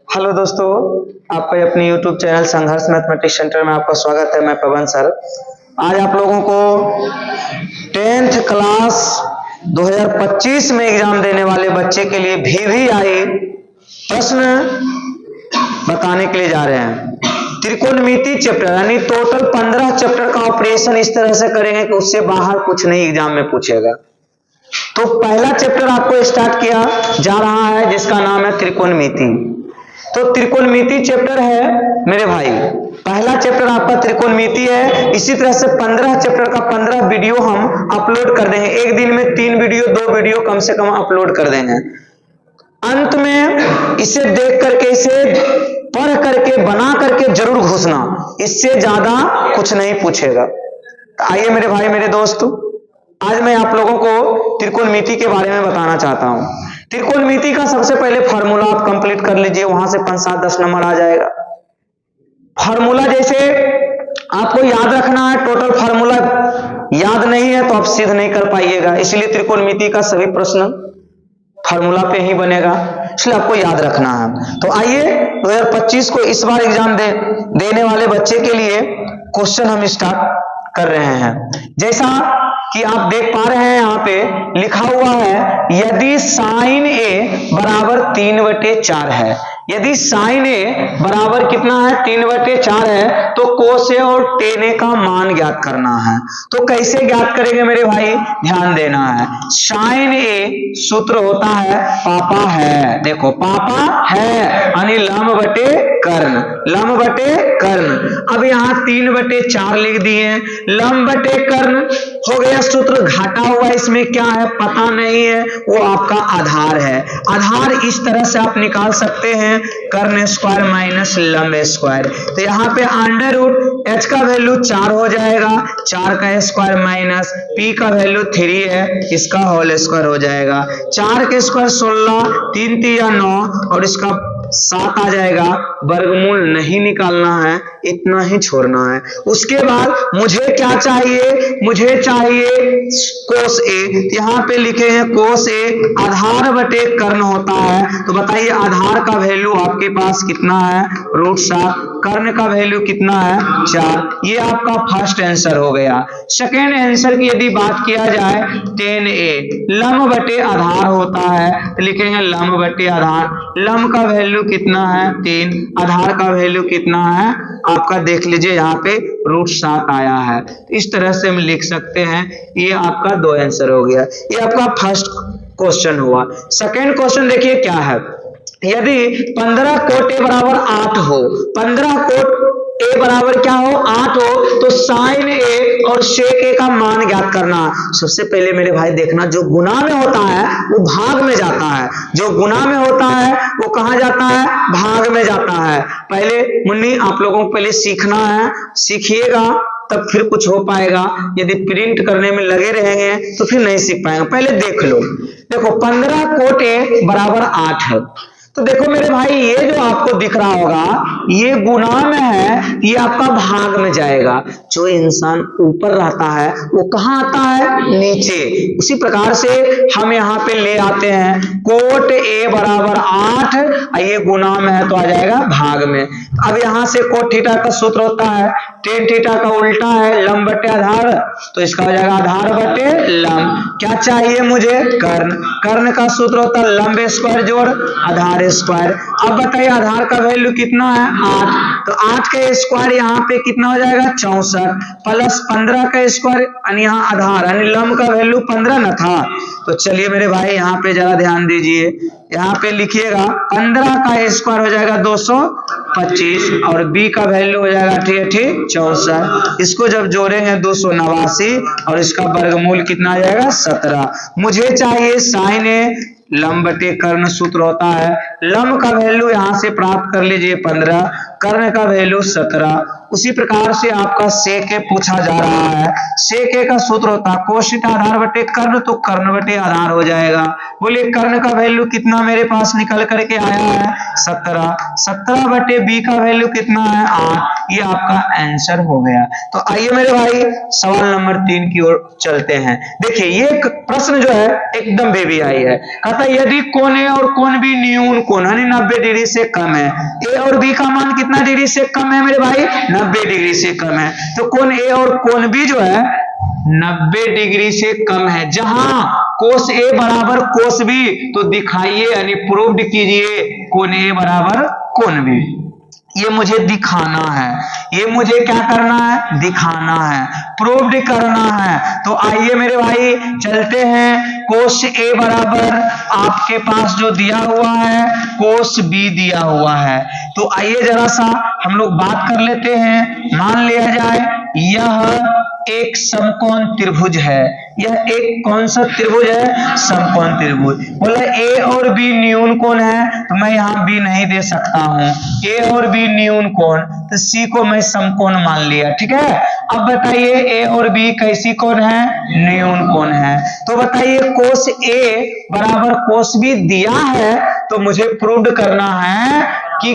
Hello दोस्तों, आपका अपने YouTube चैनल संघर्ष मैथमेटिक्स सेंटर में आपका स्वागत है। मैं पवन सर आज आप लोगों को 10th क्लास 2025 में एग्जाम देने वाले बच्चे के लिए VVI प्रश्न बताने के लिए जा रहे हैं। त्रिकोणमिति चैप्टर यानी टोटल 15 चैप्टर का ऑपरेशन इस तरह से करेंगे कि उससे बाहर कुछ नहीं एग्जाम में पूछेगा। तो पहला चैप्टर आपको स्टार्ट किया जा रहा है जिसका नाम है त्रिकोणमिति। तो त्रिकोणमिति चैप्टर है मेरे भाई, पहला चैप्टर आपका त्रिकोणमिति है। इसी तरह से 15 चैप्टर का 15 वीडियो हम अपलोड कर देंगे। एक दिन में 3 वीडियो 2 वीडियो कम से कम अपलोड कर देंगे। अंत में इसे देख करके, इसे पढ़ करके, बना करके जरूर घुसना, इससे ज्यादा कुछ नहीं पूछेगा। तो आइए मेरे भाई मेरे दोस्त, आज मैं आप लोगों को त्रिकोणमिति के बारे में बताना चाहता हूं। त्रिकोणमिति का सबसे पहले फार्मूला आप कंप्लीट कर लीजिए, वहां से 5, 7, 10 नंबर आ जाएगा। फार्मूला जैसे आपको याद रखना है, टोटल फार्मूला याद नहीं है तो आप सिद्ध नहीं कर पाइएगा, इसलिए त्रिकोणमिति का सभी प्रश्न फार्मूला पे ही बनेगा, इसलिए आपको याद रखना है। तो आइए 2025 को इस बार एग्जाम देने वाले बच्चे के लिए क्वेश्चन हम स्टार्ट कर रहे हैं। जैसा कि आप देख पा रहे हैं, यहाँ पे लिखा हुआ है यदि साइन ए बराबर 3/4 है, यदि साइन ए बराबर कितना है 3/4 है, तो कोस ए और टेन ए का मान ज्ञात करना है। तो कैसे ज्ञात करेंगे मेरे भाई, ध्यान देना है। साइन ए सूत्र होता है पापा है, देखो पापा है यानी लंब बटे कर्ण, लंब बटे कर्ण। अब यहाँ 3/4 लिख दिए, लंब बटे कर्ण हो गया सूत्र। घाटा हुआ इसमें क्या है पता नहीं है, वो आपका आधार है। आधार इस तरह से आप निकाल सकते हैं, कर्ण स्क्वायर माइनस लंब स्क्वायर। तो यहाँ पे अंडर रूट एच का वैल्यू 4 हो जाएगा, 4 का स्क्वायर माइनस पी का वैल्यू 3 है, इसका होल स्क्वायर हो जाएगा। 4 के स्क्वायर 16, 3 3 9 और इसका 7 आ जाएगा। वर्गमूल नहीं निकालना है, इतना ही छोड़ना है। उसके बाद मुझे क्या चाहिए, मुझे चाहिए कोस ए। यहाँ पे लिखे हैं कोस ए आधार बटे कर्ण होता है। तो बताइए आधार का वैल्यू आपके पास कितना है, √7। कर्ण का वैल्यू कितना है 4। ये आपका फर्स्ट आंसर हो गया। सेकेंड आंसर की यदि बात किया जाए 10a लंब बटे आधार होता है, तो लिखेंगे लंब बटे आधार। लंब का वैल्यू कितना है 3, आधार का वैल्यू कितना है आपका देख लीजिए, यहाँ पे √7 आया है। इस तरह से हम लिख सकते हैं। ये आपका 2 आंसर हो गया। ये आपका फर्स्ट क्वेश्चन हुआ। सेकेंड क्वेश्चन देखिए क्या है, यदि 15 कोट ए बराबर 8 हो, 15 कोट ए बराबर क्या हो 8 हो, तो साइन ए और सेक ए का मान ज्ञात करना। सबसे पहले मेरे भाई देखना, जो गुना में होता है वो भाग में जाता है, जो गुना में होता है वो कहां जाता है, भाग में जाता है। पहले मुन्नी आप लोगों को पहले सीखना है, सीखिएगा तब फिर कुछ हो पाएगा। यदि प्रिंट करने में लगे रहेंगे तो फिर नहीं सीख पाएंगे। पहले देख लो, देखो 15 कोट ए बराबर 8 है। तो देखो मेरे भाई ये जो आपको दिख रहा होगा ये गुना में है, ये आपका भाग में जाएगा। जो इंसान ऊपर रहता है वो कहाँ आता है, नीचे। उसी प्रकार से हम यहाँ पे ले आते हैं कोट ए बराबर 8, ये गुना में है तो आ जाएगा भाग में। अब यहाँ से कोट थीटा का सूत्र होता है टेन थीटा का उल्टा है लंब बटे आधार, तो इसका हो जाएगा आधार बटे लंब। क्या चाहिए मुझे, कर्ण। कर्ण का सूत्र होता है लंब स्क्वायर जोड़ आधार स्क्वायर। अब बताइए आधार का वैल्यू कितना है 8, तो 8 का स्क्वायर यहाँ पे कितना हो जाएगा 64 प्लस 15 का स्क्वायर यानी यहाँ आधार यानी लंब का वैल्यू 15 न था। तो चलिए मेरे भाई यहाँ पे जरा ध्यान दीजिए, यहाँ पे लिखिएगा 15 का स्क्वायर हो जाएगा 225 और बी का वैल्यू हो जाएगा 64। इसको जब जोड़ेंगे 289 और इसका वर्गमूल कितना आ जाएगा 17। मुझे चाहिए साइन ए लंब बटे कर्ण सूत्र होता है, लंब का वैल्यू यहां से प्राप्त कर लीजिए 15, कर्ण का वैल्यू 17। उसी प्रकार से आपका सेक ए पूछा जा रहा है, सेक ए का सूत्र होता है कोशिश आधार बटे कर्ण, तो कर्ण बटे आधार हो जाएगा। बोलिए कर्ण का वैल्यू कितना मेरे पास निकल करके आया है 17, 17 बटे बी का वैल्यू कितना है 8, ये आपका आंसर हो गया। तो आइए मेरे भाई सवाल नंबर 3 की ओर चलते हैं। देखिए ये प्रश्न जो है एकदम बेबी आई है। कहता है यदि कोण ए और कोण बी न्यून कोण यानी 90 डिग्री से कम है, ए और बी का मान कितना डिग्री से कम है मेरे भाई? 90 डिग्री से कम है। तो कोण ए और कोण बी जो है 90 डिग्री से कम है। जहां कोस ए बराबर कोस बी, तो दिखाइए यानी प्रूव्ड कीजिए कोण ए बराबर कोण बी। ये मुझे दिखाना है, ये मुझे क्या करना है? दिखाना है, प्रूव्ड करना है। तो आइए मेरे भाई चलते हैं। कोस ए बराबर आपके पास जो दिया हुआ है कोस बी दिया हुआ है। तो आइए जरा सा हम लोग बात कर लेते हैं। मान लिया जाए यह एक समकोण त्रिभुज है। यह एक कौन सा त्रिभुज है? समकोण त्रिभुज। बोला ए और बी न्यून कोण है, तो मैं यहाँ बी नहीं दे सकता हूँ। ए और बी न्यून कोण, तो सी को मैं समकोण मान लिया। ठीक है, अब बताइए ए और बी कैसी कोण है? न्यून कोण है। तो बताइए कोस ए बराबर कोस बी दिया है, तो मुझे प्रूव करना है कि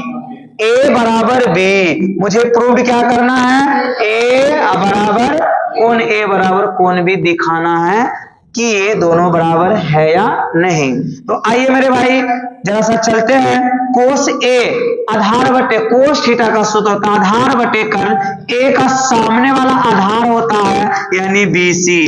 ए बराबर बी। मुझे प्रूव क्या करना है? ए बराबर कोण ए बराबर कोण बी दिखाना है कि ये दोनों बराबर है या नहीं। तो आइए मेरे भाई जरा सा चलते हैं। कोस ए आधार बटे कोस थीटा का सूत्र होता है आधार बटे कर्ण। ए का सामने वाला आधार होता है यानी बीसी।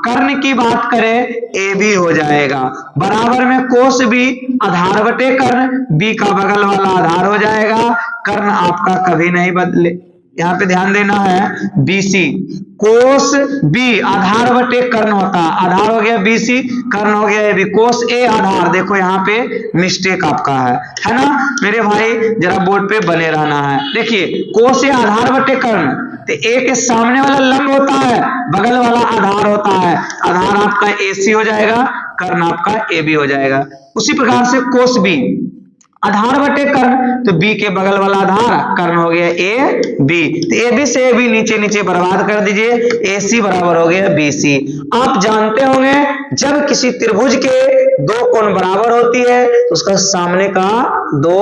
कर्ण की बात करें ए बी हो जाएगा बराबर में कोस बी आधार बटे कर्ण, बी का बगल वाला आधार हो जाएगा। कर्ण आपका कभी नहीं बदले, यहाँ पे ध्यान देना है। बीसी कोस बी आधार बटे कर्ण होता है, आधार हो गया बीसी, कर्ण हो गया बी। कोस ए आधार, देखो यहाँ पे मिस्टेक आपका है ना मेरे भाई, जरा बोर्ड पे बने रहना है। देखिए कोस ए आधार बटे कर्ण, तो ए के सामने वाला लंब होता है, बगल वाला आधार होता है। आधार आपका एसी हो जाएगा, कर्ण आपका ए बी हो जाएगा। उसी प्रकार से कोस बी आधार बटे कर्ण, तो बी के बगल वाला आधार कर्ण हो गया ए बी। तो ए बी से ए बी नीचे नीचे बर्बाद कर दीजिए, ए सी बराबर हो गया बी सी। आप जानते होंगे जब किसी त्रिभुज के दो कोण बराबर होती है तो उसका सामने का दो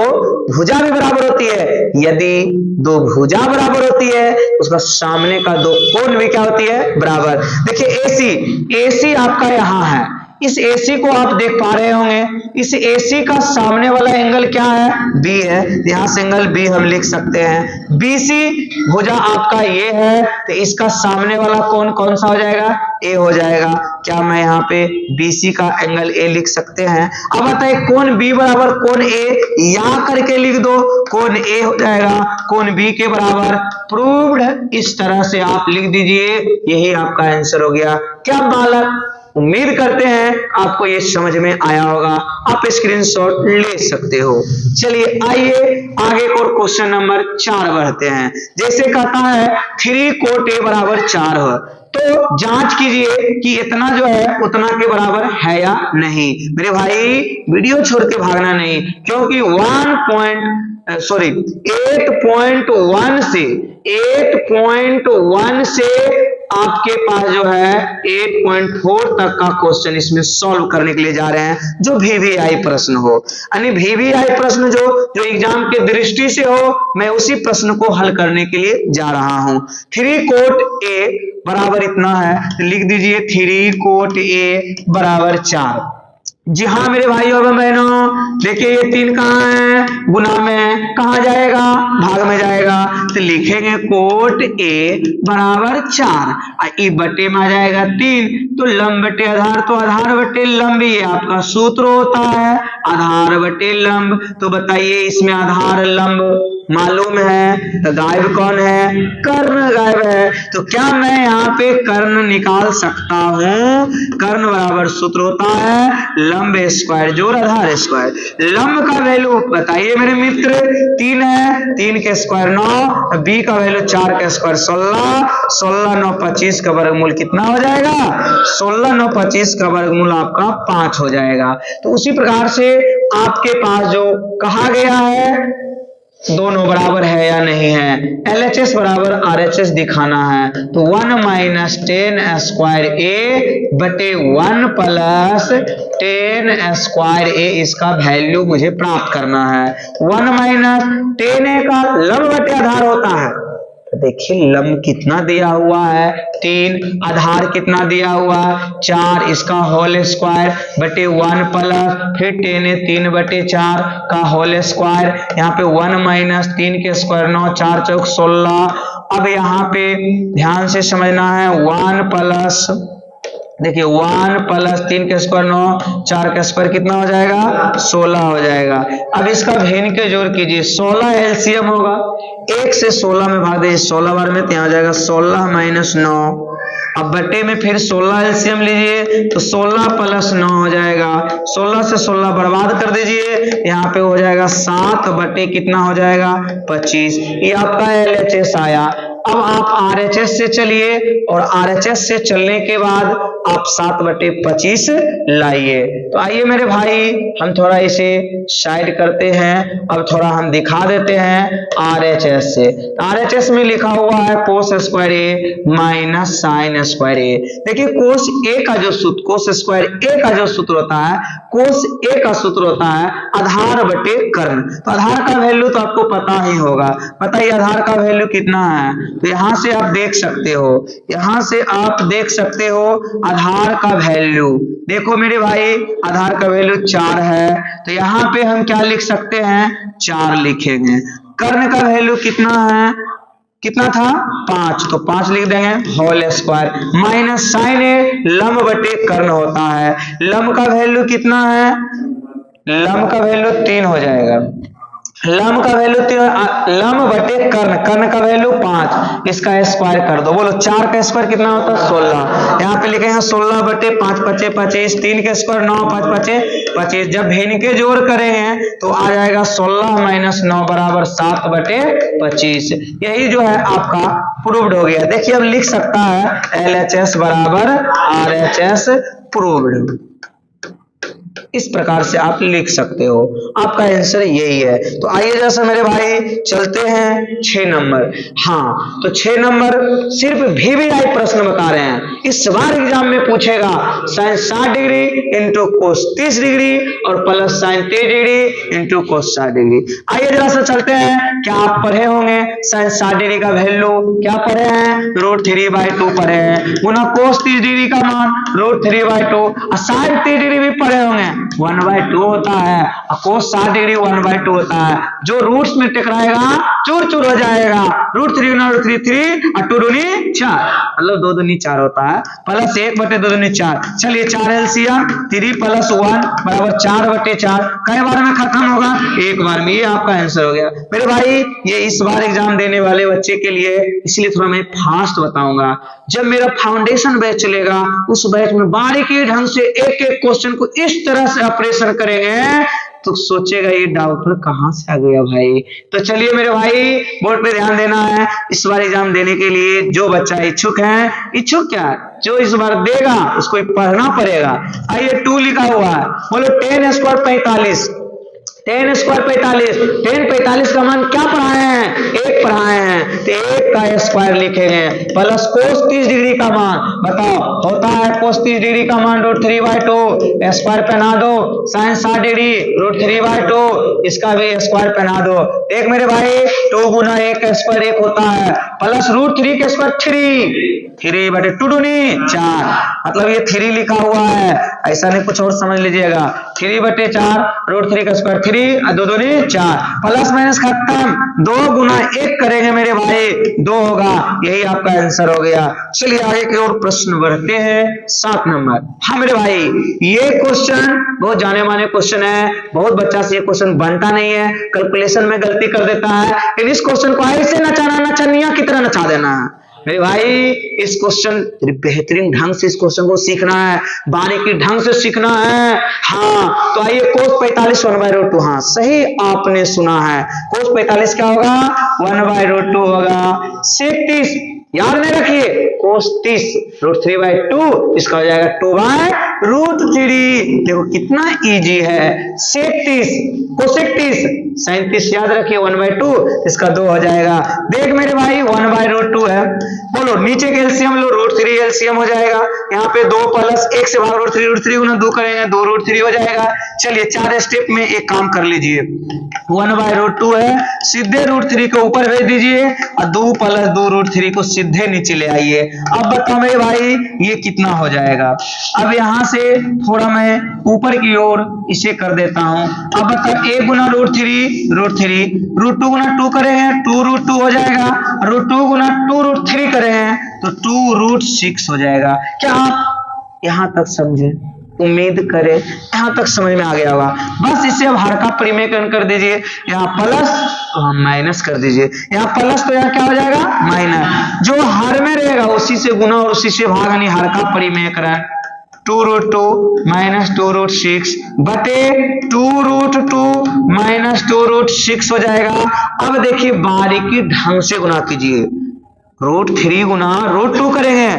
भुजा भी बराबर होती है। यदि दो भुजा बराबर होती है तो उसका सामने का दो कोण भी क्या होती है? बराबर। देखिए एसी, एसी आपका यहाँ है, इस AC को आप देख पा रहे होंगे। इस AC का सामने वाला एंगल क्या है? B है, यहां से एंगल B हम लिख सकते हैं। BC भुजा आपका ये है, तो इसका सामने वाला कोण कौन सा हो जाएगा? A हो जाएगा। क्या मैं यहाँ पे BC का एंगल A लिख सकते हैं? अब बताइए कोण B बराबर कोण A, या करके लिख दो, कोण A हो जाएगा कोण B के बराबर। प्रूव्ड, इस तरह से आप लिख दीजिए, यही आपका आंसर हो गया। क्या बालक, उम्मीद करते हैं आपको ये समझ में आया होगा, आप स्क्रीनशॉट ले सकते हो। चलिए आइए आगे और क्वेश्चन नंबर 4 बढ़ते हैं। जैसे कहता है 3 कोट ए बराबर 4 हो, तो जांच कीजिए कि इतना जो है उतना के बराबर है या नहीं। मेरे भाई वीडियो छोड़ के भागना नहीं, क्योंकि 8.1 से आपके पास जो है 8.4 तक का क्वेश्चन इसमें सॉल्व करने के लिए जा रहे हैं, जो VVI प्रश्न हो। यानी VVI प्रश्न जो एग्जाम के दृष्टि से हो, मैं उसी प्रश्न को हल करने के लिए जा रहा हूं। 3 कोट A बराबर इतना है, तो लिख दीजिए 3 कोट A बराबर 4। जी हाँ मेरे भाइयों और बहनों, देखिए ये 3 कहाँ है? गुना में, कहाँ जाएगा? भाग में जाएगा। तो लिखेंगे कोट ए बराबर 4, ई बटे में आ जाएगा 3, तो लंब बटे आधार, तो आधार बटे लंब ये आपका सूत्र होता है, आधार बटे लंब। तो बताइए इसमें आधार लंब मालूम है, तो गायब कौन है? कर्ण गायब है। तो क्या मैं यहाँ पे कर्ण निकाल सकता हूँ? कर्ण बराबर सूत्र होता है लंब स्क्वायर जोड़ आधार स्क्वायर। लंब का वैल्यू बताइए मेरे मित्र 3 है, 3 के स्क्वायर 9, बी का वैल्यू 4 के स्क्वायर 16, 16 9 25 का वर्गमूल कितना हो जाएगा? 16 9 25 का वर्गमूल आपका 5 हो जाएगा। तो उसी प्रकार से आपके पास जो कहा गया है दोनों बराबर है या नहीं है, LHS बराबर RHS दिखाना है। तो 1 माइनस 10 स्क्वायर ए बटे 1 प्लस 10 स्क्वायर ए, इसका वैल्यू मुझे प्राप्त करना है। 1 माइनस 10 ए का लंब बटे आधार होता है, देखिए लंब कितना दिया हुआ है 3, आधार कितना दिया हुआ है 4, इसका होल स्क्वायर बटे 1 प्लस फिर 3/4 का होल स्क्वायर, यहाँ पे 1 माइनस 3 के स्क्वायर 9, 4 चौक 16। अब यहाँ पे ध्यान से समझना है 1 प्लस, देखिए 1 प्लस 3 के स्क्वायर 9, 4 का स्क्वायर कितना हो जाएगा 16 हो जाएगा। अब इसका भिन्न के जोड़ कीजिए, 16 एलसीएम होगा, 1 से 16 में भाग दीजिए, 16 बार में, तो यहाँ हो जाएगा 16 माइनस 9। अब बटे में फिर 16 एलसीएम लीजिए तो 16 प्लस 9 हो जाएगा, 16 से 16 बर्बाद कर दीजिए, यहाँ पे हो जाएगा 7 बटे कितना हो जाएगा 25। ये आपका एलएचएस आया। अब आप आरएचएस से चलिए और आरएचएस से चलने के बाद आप 7/25 लाइए। तो आइए मेरे भाई हम थोड़ा इसे साइड करते हैं, अब थोड़ा हम दिखा देते हैं आरएचएस से। आरएचएस में लिखा हुआ है कोस स्क्वायर ए माइनस साइन स्क्वायर ए। देखिए कोस ए का जो सूत्र, कोस स्क्वायर ए का जो सूत्र होता है, कोस ए का सूत्र होता है आधार बटे कर्ण। तो आधार का वैल्यू तो आपको पता ही होगा, बताइए आधार का वैल्यू कितना है। तो यहां से आप देख सकते हो, यहां से आप देख सकते हो आधार का वैल्यू, देखो मेरे भाई आधार का वैल्यू 4 है, तो यहां पे हम क्या लिख सकते हैं 4 लिखेंगे। कर्ण का वैल्यू कितना है, कितना था 5, तो 5 लिख देंगे होल स्क्वायर माइनस साइन ए लंब बटे कर्ण होता है। लंब का वैल्यू कितना है, लंब का वैल्यू 3 हो जाएगा, लंब का वैल्यू 3, लंब बटे कर्ण, कर्ण का वैल्यू 5, इसका स्क्वायर कर दो, बोलो 4 का स्क्वायर कितना होता है 16, यहाँ पे लिखेंगे 16 बटे 5 पचे 25, 3 के स्क्वायर 9 5 पचे 25। जब भिन्न के जोड़ करेंगे तो आ जाएगा 16 माइनस 9 बराबर 7/25। यही जो है आपका प्रूव्ड हो गया। देखिए अब लिख सकता है एलएचएस बराबर आरएचएस प्रूव्ड, इस प्रकार से आप लिख सकते हो, आपका आंसर यही है। तो आइए जैसा मेरे भाई चलते हैं 6 नंबर। हाँ तो 6 नंबर सिर्फ VVI प्रश्न बता रहे हैं, इस बार एग्जाम में पूछेगा sine 60 degree into cos 30 degree और plus sine 30 degree into cos 60 degree. आइए जरा सा चलते हैं, क्या आप पढ़े होंगे साइन 60 डिग्री का वैल्यू क्या पढ़े हैं, √3/2 पढ़े हैं, गुना कोस 30 डिग्री का मान √3/2 और साइन 30 डिग्री भी पढ़े होंगे 1/2 होता है और कोस 60 डिग्री 1/2 होता है। जो रूट्स में टकराएगा चूर चूर हो जाएगा, √3 गुना √3 3 और 2 दूनी 4, मतलब 2 दूनी 4 होता है, प्लस 1 बटे 2 दूनी 4। चलिए 4 एलसीएम 3 + 1 बराबर 4/4। कई बार में खत्म होगा, एक बार में। ये आपका आंसर हो गया मेरे भाई। ये इस बार एग्जाम देने वाले बच्चे के लिए, इसलिए थोड़ा मैं फास्ट बताऊंगा। जब मेरा फाउंडेशन बैच चलेगा उस बैच में बारीकी ढंग से एक एक क्वेश्चन को इस तरह से ऑपरेशन करेंगे तो सोचेगा ये डाउटर कहां से आ गया भाई। तो चलिए मेरे भाई बोर्ड पे ध्यान देना है। इस बार एग्जाम देने के लिए जो बच्चा इच्छुक है, इच्छुक क्या जो इस बार देगा उसको पढ़ना पड़ेगा। आइए 2 लिखा हुआ है, बोलो 10 स्क्वायर 45, 10 स्क्वायर 45, 10 45 का मान क्या पढ़ाए हैं 1 पढ़ाए हैं, तो 1 का स्क्वायर लिखेंगे प्लस कोस 30 डिग्री का मान, बताओ होता है कोस 30 डिग्री का मान √3/2, स्क्वायर पहना दो, साइन 60 डिग्री √3/2, इसका भी स्क्वायर पहना दो। एक मेरे भाई 2 गुना 1 का स्क्वायर 1 होता है, प्लस √3 का स्क्वायर 3/2 दूनी 4, मतलब ये 3 लिखा हुआ है, ऐसा नहीं कुछ और समझ लीजिएगा। 3/4 √3 का स्क्वायर 3 और 2 दूनी 4, प्लस माइनस खत्म, 2 गुना 1 करेंगे मेरे भाई 2 होगा, यही आपका आंसर हो गया। चलिए आगे की ओर प्रश्न बढ़ते हैं 7 नंबर। हाँ मेरे भाई ये क्वेश्चन बहुत जाने माने क्वेश्चन है, बहुत बच्चा से ये क्वेश्चन बनता नहीं है, कैलकुलेशन में गलती कर देता है, लेकिन इस क्वेश्चन को ऐसे नचनिया की तरह नचा देना है मेरे भाई। इस क्वेश्चन बेहतरीन ढंग से इस क्वेश्चन को सीखना है, बारीकी ढंग से सीखना है। हाँ तो आइए कोस 45 1/√2, हाँ सही आपने सुना है, कोस 45 क्या होगा 1/√2 होगा। सेक 30 याद नहीं रखिए, कोस 30 √3/2, इसका हो जाएगा 2/√3। देखो कितना इजी है। सेक 30 कोसेक 30 साइन 30 याद रखिए 1/2, इसका 2 हो जाएगा। देख मेरे भाई 1/√2 है, बोलो नीचे के एलसीएम लो, √3 एलसीएम हो जाएगा, यहाँ पे 2 प्लस 1 से भाग √3 गुना 2 करेंगे 2√3 हो जाएगा। चलिए 4 स्टेप में एक काम कर लीजिए, 1/√2 है, सीधे √3 को ऊपर भेज दीजिए और 2 प्लस 2√3 को सीधे नीचे ले आइए। अब बताओ मेरे भाई ये कितना हो जाएगा। अब यहाँ से थोड़ा मैं ऊपर की ओर इसे कर देता हूं। अब बताओ 1 गुना √3 √2 गुना 2 करेंगे 2√2 हो जाएगा, √2 गुना 2√3 करेंगे तो 2√6 हो जाएगा। क्या आप यहां तक समझे? उम्मीद करें यहां तक समझ में आ गया होगा। बस इसे अब हर का परिमेयकरण कर दीजिए, यहाँ प्लस तो हम माइनस कर दीजिए, यहाँ प्लस तो यहाँ क्या हो जाएगा माइनस, जो हर में रहेगा उसी से गुना और उसी से भाग, यानी हर का परिमेयकरण 2√2 माइनस 2√6 बटे 2√2 माइनस 2√6 हो जाएगा। अब देखिए बारीकी ढंग से गुना कीजिए, √3 गुना √2 करेंगे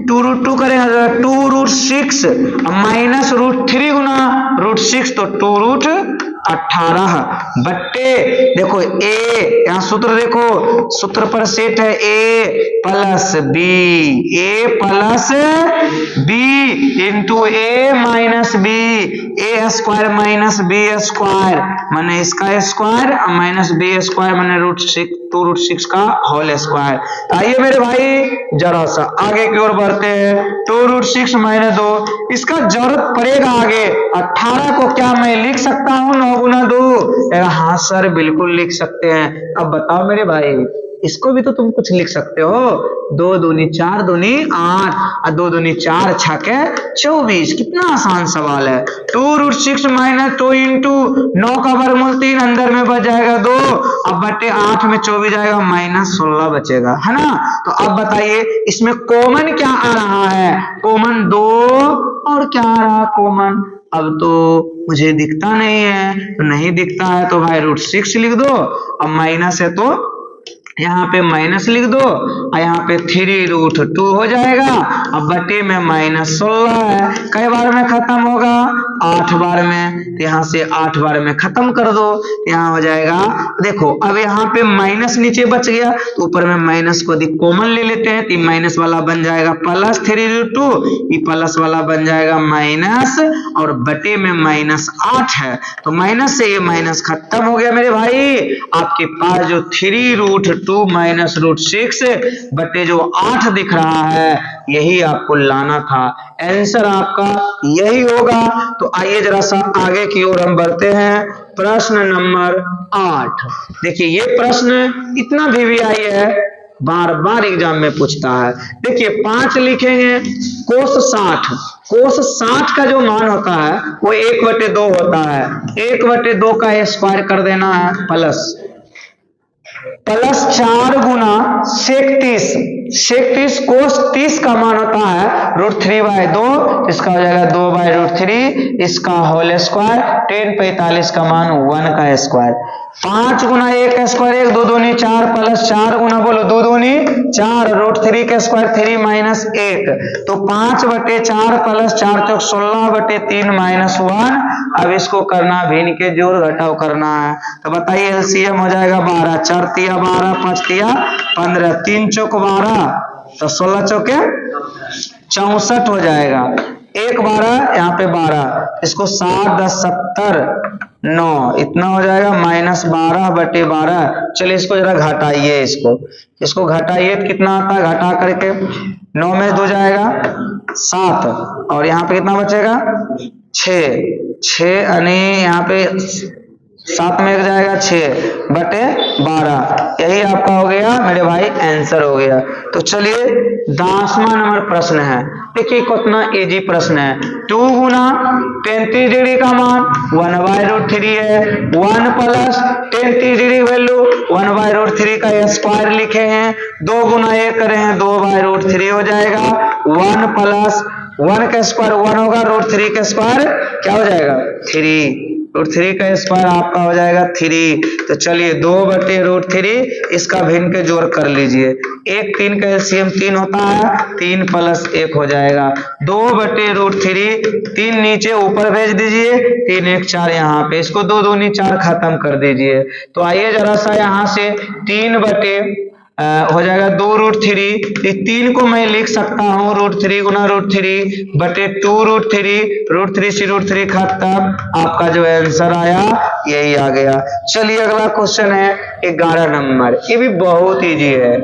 2√2 करेंगे 2√6 माइनस √3 गुना √6 तो 2√18 बट्टे देखो ए, यहाँ सूत्र देखो, सूत्र पर सेट है ए plus B into A minus B, A square minus B square माने इसका स्क्वायर माइनस बी स्क्वायर माने √6 का होल स्क्वायर। आइए मेरे भाई जरा सा आगे की ओर बढ़ते हैं। 2√6 माइनस 2 इसका जरूरत पड़ेगा आगे। 18 को क्या मैं लिख सकता हूँ 9 गुना 2? हाँ सर बिल्कुल लिख सकते हैं। अब बताओ मेरे भाई इसको भी तो तुम कुछ लिख सकते हो, 2 दूनी 4 दूनी 8 और 2 दूनी 4 छके 24। कितना आसान सवाल है। 2√6 माइनस 2 इंटू 9 का वर्गमूल 3 अंदर में बच जाएगा 2, अब बटे 8 में 24 जाएगा माइनस 16 बचेगा, है ना। तो अब बताइए इसमें कॉमन क्या आ रहा है? कॉमन 2 और क्या आ रहा कॉमन? अब तो मुझे दिखता नहीं है, तो नहीं दिखता है तो भाई √6 लिख दो, अब माइनस है तो यहाँ पे माइनस लिख दो और यहाँ पे 3√2 हो जाएगा। अब बटे में माइनस 16 है, कई बार में खत्म होगा 8 बार में, तो यहाँ से 8 बार में खत्म कर दो, यहाँ हो जाएगा। देखो अब यहाँ पे माइनस नीचे बच गया तो ऊपर में माइनस को कॉमन ले लेते हैं, तो माइनस वाला बन जाएगा प्लस 3√2, ये प्लस वाला बन जाएगा माइनस और बटे में माइनस 8 है तो माइनस से ये माइनस खत्म हो गया मेरे भाई। आपके पास जो 3√2 माइनस √6 बटे जो 8 दिख रहा है यही आपको लाना था, आंसर आपका यही होगा। तो आइए जरा सा आगे की ओर हम बढ़ते हैं। प्रश्न नंबर 8 देखिए, ये प्रश्न इतना VVI है, बार बार एग्जाम में पूछता है। देखिए 5 लिखेंगे कोस 60 का जो मान होता है वो 1/2 होता है, 1/2 का स्क्वायर कर देना है प्लस 4 गुना सेक 30 कोस 30 का मान होता है √3/2, इसका हो जाएगा 2/√3, इसका होल स्क्वायर 10 का मान 1 का स्क्वायर, 5 गुना 1 का स्क्वायर 1 2 दूनी 4 प्लस 4 गुना बोलो 2 दूनी 4 √3 का स्क्वायर 3 माइनस 1 तो 5/4 प्लस 4 चौक 16/3 माइनस 1। अब इसको करना भिन्न के जोड़ घटाव करना है, तो बताइए एलसीएम हो जाएगा 12, 4 तिया 12, 5 तिया 15, 3 चौक 12 तो 16 चौके 64 हो जाएगा, 1 12 यहाँ पे 12, इसको 7 10 70 9 इतना हो जाएगा माइनस 12/12। चलिए इसको जरा घटाइए, इसको घटाइए तो कितना आता है, घटा करके 9 में 2 जाएगा 7 और यहाँ पे कितना बचेगा 6 यानी यहाँ पे 7 में 1 जाएगा 6/12, यही आपका हो गया मेरे भाई आंसर हो गया। तो चलिए 10वां नंबर प्रश्न है। देखिए कितना इजी प्रश्न है। 2 गुना 35 डिग्री का मान 1/√3 है, 1 प्लस 35 डिग्री वैल्यू 1/√3 का स्क्वायर लिखे हैं, 2 गुना 1 करें हैं 2/√3 हो जाएगा, 1 प्लस 1 का स्क्वायर 1 होगा, √3 का स्क्वायर क्या हो जाएगा 3, √3 का स्क्वायर आपका हो जाएगा 3। तो चलिए 2/√3 इसका भिन्न के जोड़ कर लीजिए, 1 3 का एलसीएम 3 होता है, 3 प्लस 1 हो जाएगा 2/√3, 3 नीचे ऊपर भेज दीजिए, 3 1 4 यहाँ पे, इसको 2 दूनी 4 खत्म कर दीजिए। तो आइए जरा सा यहाँ से 3 हो जाएगा 2√3। इस 3 को मैं लिख सकता हूँ √3 गुना √3 बटे 2√3, √3 से √3 खत्म, आपका जो आंसर आया यही आ गया। चलिए अगला क्वेश्चन है 11 नंबर, ये भी बहुत इजी है।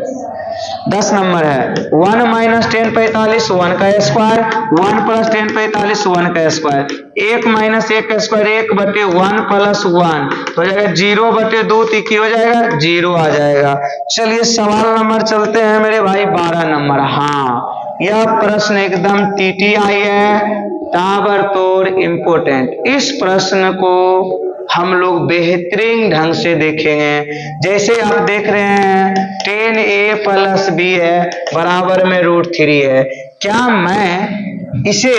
10 नंबर है 1 माइनस 10 45 1 का स्क्वायर, 1 प्लस 10 45 1 का स्क्वायर, 1 माइनस 1 का स्क्वायर 1 बटे 1 प्लस 1 तो हो जाएगा 0 बटे 2 तीखी हो जाएगा 0 आ जाएगा। चलिए सवाल नंबर चलते हैं मेरे भाई 12 नंबर। हाँ यह प्रश्न एकदम टीटीआई है, ताबड़तोड़ इम्पोर्टेंट। इस प्रश्न को हम लोग बेहतरीन ढंग से देखेंगे। जैसे आप देख रहे हैं 10a प्लस b है बराबर में √3 है, क्या मैं इसे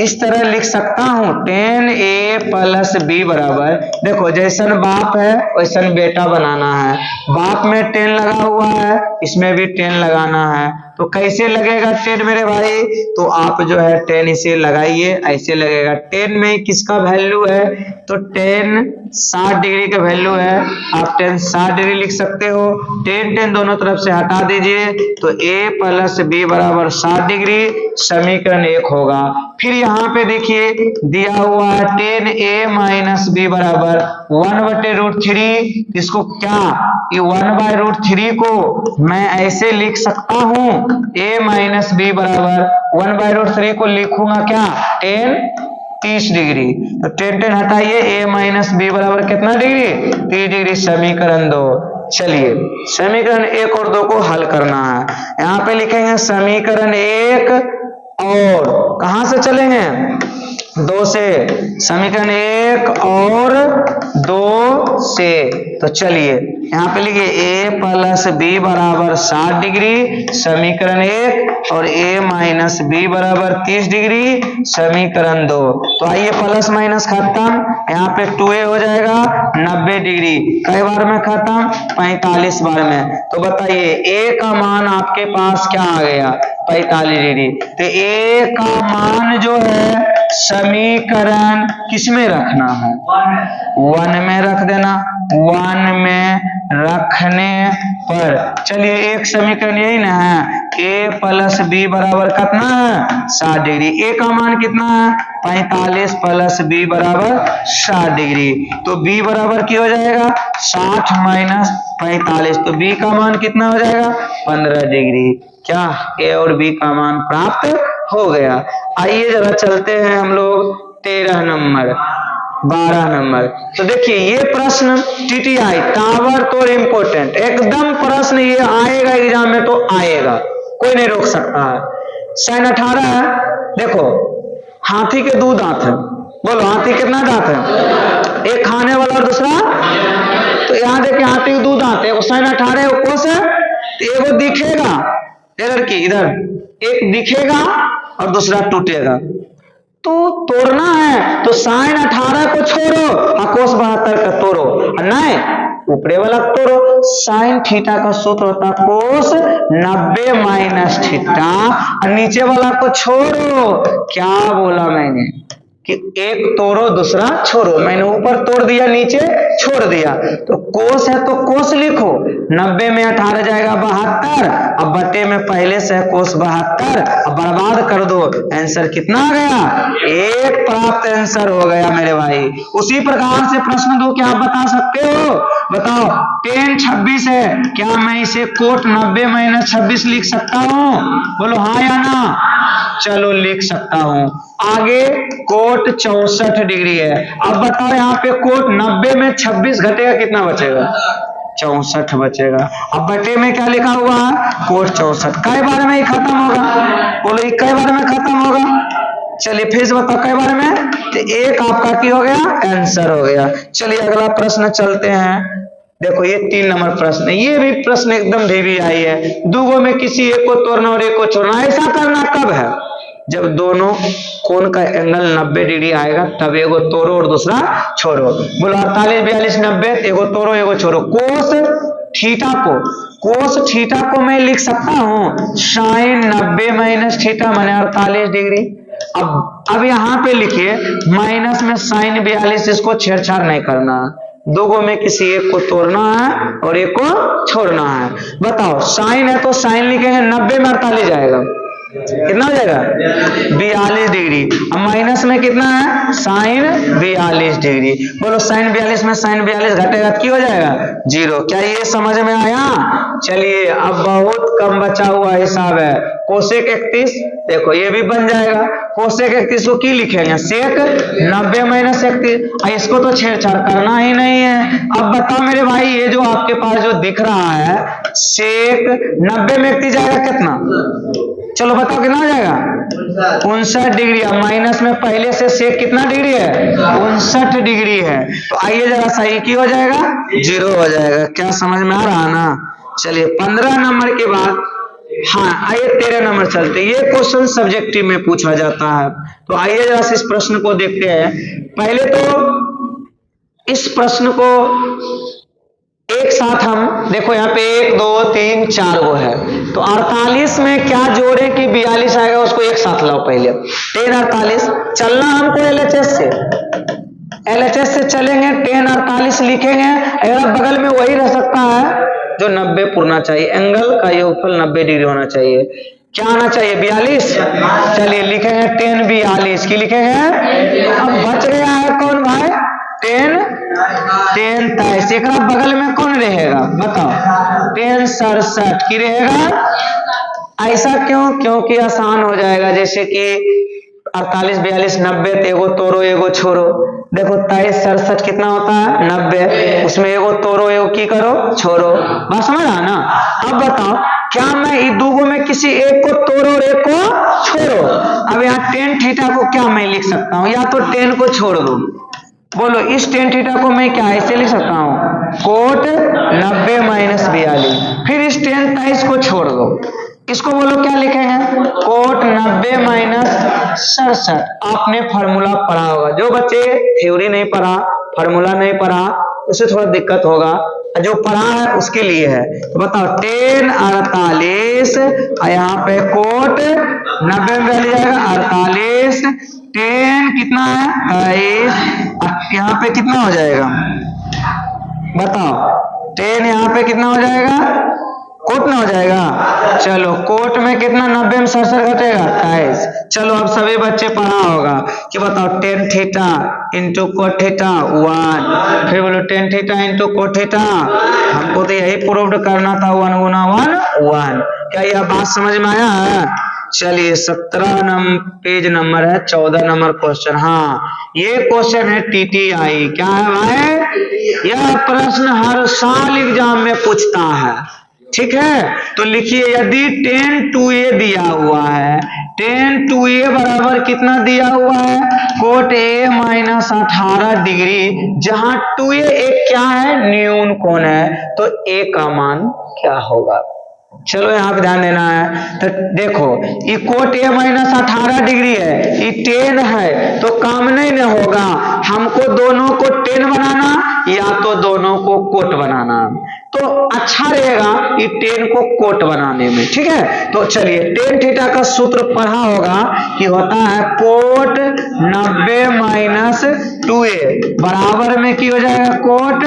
इस तरह लिख सकता हूं 10a प्लस b बराबर, देखो जैसन बाप है वैसन बेटा बनाना है, बाप में 10 लगा हुआ है इसमें भी 10 लगाना है, तो कैसे लगेगा 10 मेरे भाई, तो आप जो है 10 इसे लगाइए, ऐसे लगेगा। 10 में किसका वैल्यू है, तो 10 60 डिग्री का वैल्यू है, आप 10 60 डिग्री लिख सकते हो। 10 दोनों तरफ से हटा दीजिए तो a प्लस b बराबर 60 डिग्री, समीकरण 1 होगा। फिर यहाँ पे देखिए दिया हुआ है 10a माइनस b बराबर 1 बटे √3, इसको क्या ये 1 बाय √3 को मैं ऐसे लिख सकता हूँ a माइनस b बराबर 1 बाय √3 को लिखूंगा क्या 10 30 डिग्री, तो 10 हटाइए a माइनस b बराबर कितना डिग्री 30 डिग्री, समीकरण 2। चलिए समीकरण 1 और 2 को हल करना है। यहाँ पे लिखेंगे समीकरण 1 और कहां से चलेंगे 2 से, समीकरण 1 और 2 से, तो चलिए यहाँ पे लिखिए a प्लस b बराबर 60 डिग्री समीकरण 1 और a माइनस b बराबर 30 डिग्री समीकरण 2। तो आइए प्लस माइनस खत्म, यहाँ पे 2a हो जाएगा 90 डिग्री, कई बार में खत्म 45 बार में, तो बताइए a का मान आपके पास क्या आ गया 45 डिग्री। तो a का मान जो है समीकरण किस में रखना है 1 में रख देना, 1 में रखने पर चलिए एक समीकरण यही ना है a प्लस b बराबर कितना है 60 डिग्री, a का मान कितना है 45 प्लस b बराबर 60 डिग्री, तो b बराबर क्या हो जाएगा 60 माइनस 45, तो b का मान कितना हो जाएगा 15 डिग्री। क्या a और b का मान प्राप्त हो गया। आइए जरा चलते हैं हम लोग 13 नंबर 12 नंबर। तो देखिए ये प्रश्न टीटीआई ताबड़तोड़ इम्पोर्टेंट, एकदम प्रश्न ये आएगा एग्जाम में तो आएगा, कोई नहीं रोक सकता है। साइन 18 है, देखो हाथी के 2 दांत है, बोलो हाथी कितना दांत है, एक खाने वाला और दूसरा, तो यहाँ देखिए हाथी के 2 दांत है, साइन 18 कोस है, एगो दिखेगा इधर की इधर, एक दिखेगा और दूसरा टूटेगा, तो तोड़ना है तो साइन 18 को छोड़ो और कोस 72 का तोड़ो, नहीं ऊपरे वाला तोड़ो। साइन थीटा का सूत्र होता है कोस 90 माइनस थीटा, और नीचे वाला को छोड़ो। क्या बोला मैंने कि एक तोड़ो दूसरा छोड़ो, मैंने ऊपर तोड़ दिया नीचे छोड़ दिया, तो कोस है तो कोस लिखो, 90 में 18 जाएगा 72, अब बटे में पहले से है कोस 72, अब बर्बाद कर दो, आंसर कितना आ गया 1 प्राप्त आंसर हो गया मेरे भाई। उसी प्रकार से प्रश्न 2 क्या आप बता सकते हो, बताओ 10 26 है, क्या मैं इसे कोट 90 माइनस 26 लिख सकता हूँ, बोलो हाँ या ना, चलो लिख सकता हूं। आगे कोट 64 डिग्री है, अब बताओ यहाँ पे कोट 90 में 26 घटेगा कितना बचेगा 64 बचेगा, अब बटे में क्या लिखा हुआ है कोट 64, कई बार में ही खत्म होगा, बोलो कई बार में खत्म होगा। चलिए फिर से बताओ कई बार में, तो 1 आपका क्या हो गया आंसर हो गया। चलिए अगला प्रश्न चलते हैं, देखो ये 3 नंबर प्रश्न है, ये भी प्रश्न एकदम ढेरी आई है, 2 में किसी एक को तोड़ना और एक को छोड़ना, ऐसा करना कब है जब दोनों कोण का एंगल 90 डिग्री आएगा, तब एगो तोड़ो और दूसरा छोड़ो, बोलो 48 42 90, एगो तोड़ो एगो छोड़ो। कोस थीटा को मैं लिख सकता हूं साइन 90 माइनस थीटा माने 48 डिग्री। अब यहाँ पे लिखिए माइनस में साइन 42, इसको छेड़छाड़ नहीं करना, दो गो में किसी एक को तोड़ना है और एक को छोड़ना है। बताओ साइन है तो साइन लिखेंगे, 90 में 48 जाएगा, कितना हो जाएगा 42 डिग्री। अब माइनस में कितना है साइन 42 डिग्री। बोलो साइन 42 में साइन 42 घटेगा तो क्या हो जाएगा 0। क्या ये समझ में आया? चलिए अब बहुत कम बचा हुआ हिसाब है। कोसेक 31 देखो ये भी बन जाएगा। कोसेक 31 को की लिखेंगे सेक 90 माइनस 31। इसको तो छेड़छाड़ करना ही नहीं है। अब बताओ मेरे भाई ये जो आपके पास जो दिख रहा है सेक 90 में 31 जाएगा कितना? चलो बताओ कितना हो जाएगा 59 डिग्री। अब माइनस में पहले से सेक कितना डिग्री है 59 डिग्री है। तो आइए जरा सही की हो जाएगा 0 हो जाएगा। क्या समझ में आ रहा ना? चलिए 15 नंबर के बाद हाँ आइए 13 नंबर चलते। ये क्वेश्चन सब्जेक्टिव में पूछा जाता है। तो आइए जरा इस प्रश्न को देखते हैं। पहले तो इस प्रश्न को एक साथ हम देखो, यहाँ पे 1 2 3 4 गो है तो 48 में क्या जोड़े कि 42 आएगा उसको एक साथ लाओ। पहले 10 48 चलना हमको LHS से चलेंगे। 10 48 लिखेंगे। अगर बगल में वही रह सकता है जो 90 पूर्णा चाहिए, एंगल का योगफल 90 डिग्री होना चाहिए। क्या आना चाहिए 42। चलिए लिखेंगे 10 42 की लिखेंगे। अब बच गया है कौन भाई 10 23। एक बगल में कौन रहेगा बताओ 10 67 की रहेगा। ऐसा क्यों? क्योंकि आसान हो जाएगा। जैसे कि 48 42 90 एगो तोड़ो एगो छोड़ो। देखो 23 67 कितना होता है 90। उसमें एगो तोड़ो एगो की करो छोड़ो। बात समझ रहा ना? अब बताओ क्या मैं इन दूगो में किसी एक को तोड़ो और एक को छोड़ो। अब यहाँ टेन थीटा को क्या मैं लिख सकता हूँ? या तो 10 को छोड़ दो। बोलो इस टेन थीटा को मैं क्या ऐसे लिख सकता हूँ कोट 90 माइनस 42। फिर इस टेन 23 को छोड़ दो। इसको बोलो क्या लिखेंगे कोट 90 माइनस 67। आपने फार्मूला पढ़ा होगा। जो बच्चे थ्योरी नहीं पढ़ा फार्मूला नहीं पढ़ा उसे थोड़ा दिक्कत होगा, जो पढ़ा है उसके लिए है। तो बताओ 10 48 यहाँ पे कोट 90 में ले जाएगा 48 10 कितना है 23। यहाँ पे कितना हो जाएगा बताओ 10 यहाँ पे कितना हो जाएगा कोट में हो जाएगा। चलो कोट में कितना 90 में 67 घटेगा 28। चलो अब सभी बच्चे पढ़ा होगा कि बताओ 10 थीटा इंटू कोट थीटा 1। फिर बोलो 10 थीटा इंटू कोट थीटा। हमको तो यही प्रूव करना था 1 गुना 1 1। क्या यह बात समझ में आया है? चलिए 17 पेज नंबर है 14 नंबर क्वेश्चन। हाँ ये क्वेश्चन है TTI। क्या है भाई? यह प्रश्न हर साल एग्जाम में पूछता है। ठीक है तो लिखिए यदि 10 2a दिया हुआ है 10 2a बराबर कितना दिया हुआ है कोट a माइनस 18 डिग्री, जहां 2a एक क्या है न्यून कोण है तो a का मान क्या होगा। चलो यहाँ पे ध्यान देना है। तो देखो ये कोट a माइनस 18 डिग्री है, ये 10 है तो काम नहीं न होगा। हमको दोनों को 10 बनाना या तो दोनों को कोट बनाना, तो अच्छा रहेगा ये 10 को कोट बनाने में। ठीक है तो चलिए 10 थीटा का सूत्र पढ़ा होगा कि होता है कोट 90 माइनस 2a बराबर में की हो जाएगा cot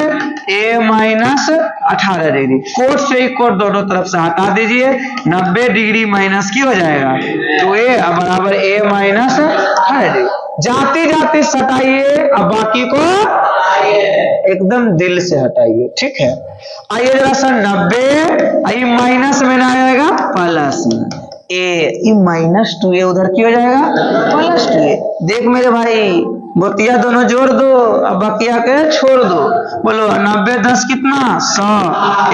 a minus 18 degree. Cot से ही कोट दोनों तरफ से हटा दीजिए 90 डिग्री माइनस की हो जाएगा 2a बराबर a माइनस 18 डिग्री। जाती जाती सटाइए अब बाकी को एकदम दिल से हटाइए। ठीक है आइए जरा सा 90 आई माइनस में ना आएगा प्लस में ए माइनस 2a उधर की हो जाएगा प्लस 2a। देख मेरे भाई बोतिया दोनों जोड़ दो अब बकिया के छोड़ दो। बोलो 90 10 कितना 100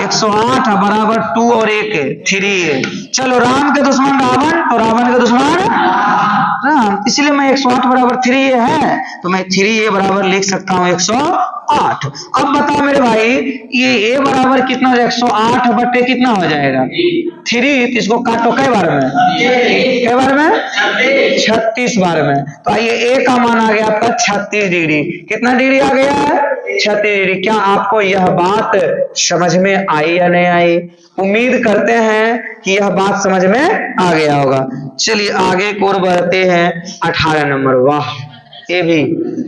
108 बराबर 2 और 1 3। चलो राम के दुश्मन रावण तो रावण के दुश्मन राम, इसलिए मैं 108 बराबर 3a है तो मैं 3a बराबर लिख सकता हूँ 108। अब बताओ मेरे भाई ये a बराबर कितना हो जाएगा 108 बटे कितना हो जाएगा 3। इसको काटो कै बार में 36 बार में। तो आइए a का मान आ गया आपका 36 डिग्री। कितना डिग्री आ गया है 36 डिग्री। क्या आपको यह बात समझ में आई या नहीं आई? उम्मीद करते हैं कि यह बात समझ में आ गया होगा। चलिए आगे की ओर बढ़ते हैं 18 नंबर। वाह ये भी,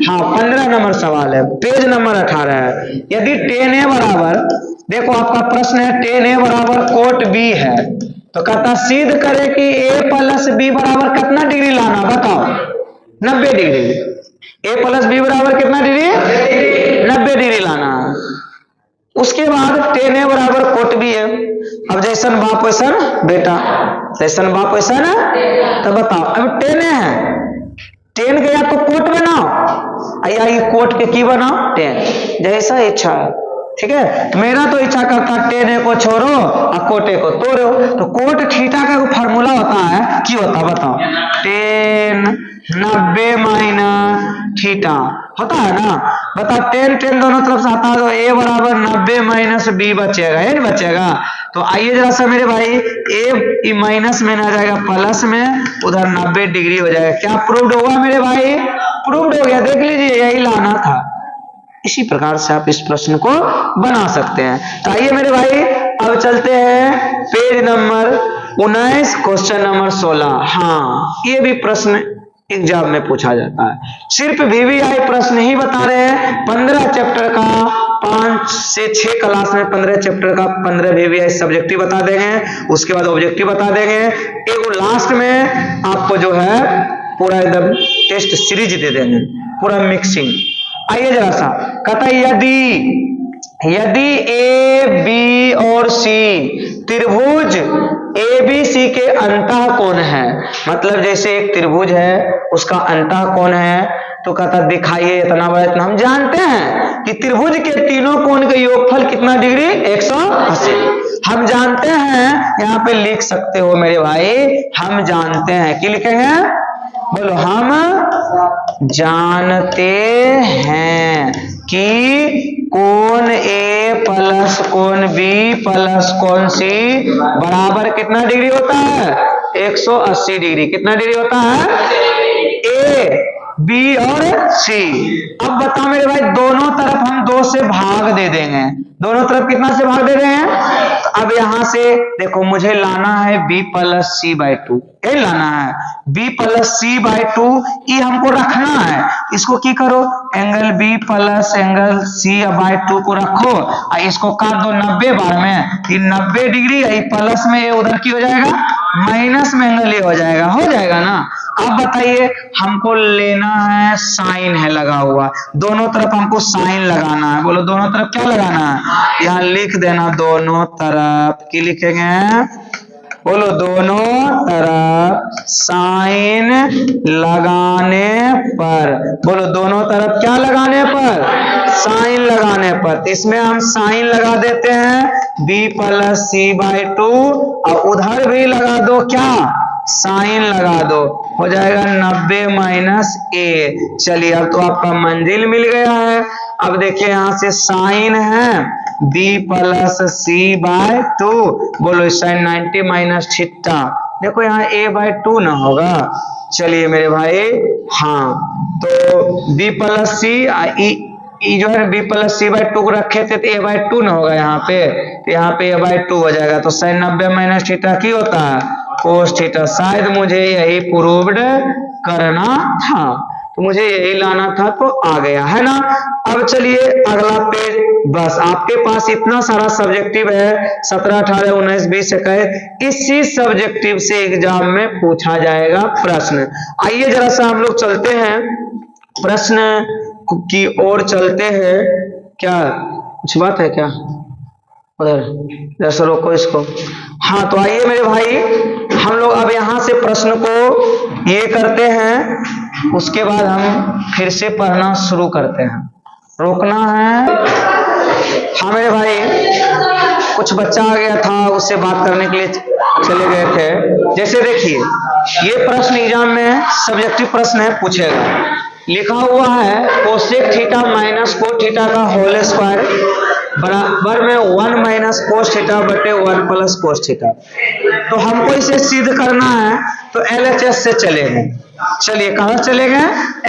हाँ 15 नंबर सवाल है, पेज नंबर 18 है। यदि tan A बराबर, देखो आपका प्रश्न है tan A बराबर कोट B है, तो कहता सिद्ध करे कि A प्लस B बराबर कितना डिग्री लाना, बताओ 90 डिग्री। A प्लस B बराबर कितना डिग्री, 90 डिग्री लाना। उसके बाद tan A बराबर कोट B है। अब जैसन बाप वैसन बेटा, जैसन बाप वैसन है, तो बताओ अब tan A है, tan गया तो कोट बनाओ, या ये कोट के की बनाओ tan, जैसा इच्छा है, ठीक है। मेरा तो इच्छा करता tan A को छोड़ो और कोट A को तोड़ो, तो कोट थीटा का फॉर्मूला होता है, की होता है बताओ, tan 90 माइनस थीटा होता है ना। बताओ tan दोनों तरफ से आता है, तो A बराबर 90 माइनस B बचेगा, ये नहीं बचेगा। तो आइए जरा सा मेरे भाई, A माइनस में ना जाएगा प्लस में, उधर 90 डिग्री हो जाएगा। क्या प्रूव्ड होगा मेरे भाई, प्रूव्ड हो गया, देख लीजिए यही लाना था। इसी प्रकार से आप इस प्रश्न को बना सकते हैं। तो आइए मेरे भाई अब चलते हैं पेज नंबर 19 क्वेश्चन नंबर 16। हाँ ये भी प्रश्न एग्जाम में पूछा जाता है, सिर्फ VVI प्रश्न ही बता रहे हैं। 15 चैप्टर का 5 से 6 क्लास में 15 चैप्टर का 15 VVI सब्जेक्टिव बता देंगे, उसके बाद ऑब्जेक्टिव बता देंगे, एक लास्ट में आपको जो है पूरा एकदम टेस्ट सीरीज दे देंगे, पूरा मिक्सिंग। आइए जरा सा, कहता है यदि A B और C त्रिभुज ABC के अंतः कोण है, मतलब जैसे एक त्रिभुज है उसका अंतः कोण है, तो कहता दिखाइए इतना बड़ा, इतना हम जानते हैं कि त्रिभुज के तीनों कोण का योगफल कितना डिग्री, 180। हम जानते हैं, यहाँ पे लिख सकते हो मेरे भाई, हम जानते हैं, क्या लिखेंगे, बोलो, हम जानते हैं कि कोण A प्लस कोण B प्लस कोण C बराबर कितना डिग्री होता है, 180 डिग्री। कितना डिग्री होता है, A B और C। अब बताओ मेरे भाई, दोनों तरफ हम 2 से भाग दे देंगे, दोनों तरफ कितना से भाग दे रहे हैं। तो अब यहां से देखो, मुझे लाना है B प्लस C बाई 2, यही लाना है, B प्लस C बाई 2, ये हमको रखना है। इसको की करो, angle B plus angle C by 2 को रखो और इसको काट दो 90 बार में, ये 90 डिग्री, ये प्लस में ये उधर की हो जाएगा, माइनस में एंगल ये हो जाएगा ना। अब बताइए, हमको लेना है साइन है लगा हुआ, दोनों तरफ हमको साइन लगाना है। बोलो दोनों तरफ क्या लगाना है, यहाँ लिख देना, दोनों तरफ की लिखेंगे, बोलो दोनों तरफ साइन लगाने पर, बोलो दोनों तरफ क्या लगाने पर, साइन लगाने पर। इसमें हम साइन लगा देते हैं B प्लस C बाई 2, और उधर भी लगा दो क्या, साइन लगा दो, हो जाएगा 90 माइनस A। चलिए अब तो आपका मंजिल मिल गया है। अब देखिए यहाँ से साइन है B प्लस C बाय 2, बोलो साइन 90 माइनस थीटा, देखो यहाँ A बाय 2 ना होगा। चलिए मेरे भाई, हाँ तो B प्लस C जो है B प्लस C बाई 2 को रखे थे, तो A बाई 2 ना होगा यहाँ पे, तो यहाँ पे A बाई 2 हो जाएगा। तो साइन 90 माइनस थीटा की होता है, कोस थीटा। शायद मुझे यही प्रूव्ड करना था, तो मुझे यही लाना था, तो आ गया है ना। अब चलिए अगला पेज, बस आपके पास इतना सारा सब्जेक्टिव है, 17 18 19 20 21, इसी सब्जेक्टिव से एग्जाम में पूछा जाएगा प्रश्न। आइए जरा सा हम लोग चलते हैं प्रश्न की ओर चलते हैं। क्या कुछ बात है क्या, उधर जैसे रोको इसको। हाँ तो आइए मेरे भाई, हम लोग अब यहाँ से प्रश्न को ये करते हैं, उसके बाद हम फिर से पढ़ना शुरू करते हैं। रोकना है। हाँ मेरे भाई, कुछ बच्चा आ गया था, उससे बात करने के लिए चले गए थे। जैसे देखिए, ये प्रश्न एग्जाम में सब्जेक्टिव प्रश्न है, पूछेगा, लिखा हुआ है cosec theta minus cos theta का होल स्क्वायर बराबर में 1 माइनस कोस थीटा बटे 1 प्लस कोस थीटा। तो हमको इसे सिद्ध करना है, तो LHS से चलेंगे। चलिए कहाँ चलेंगे,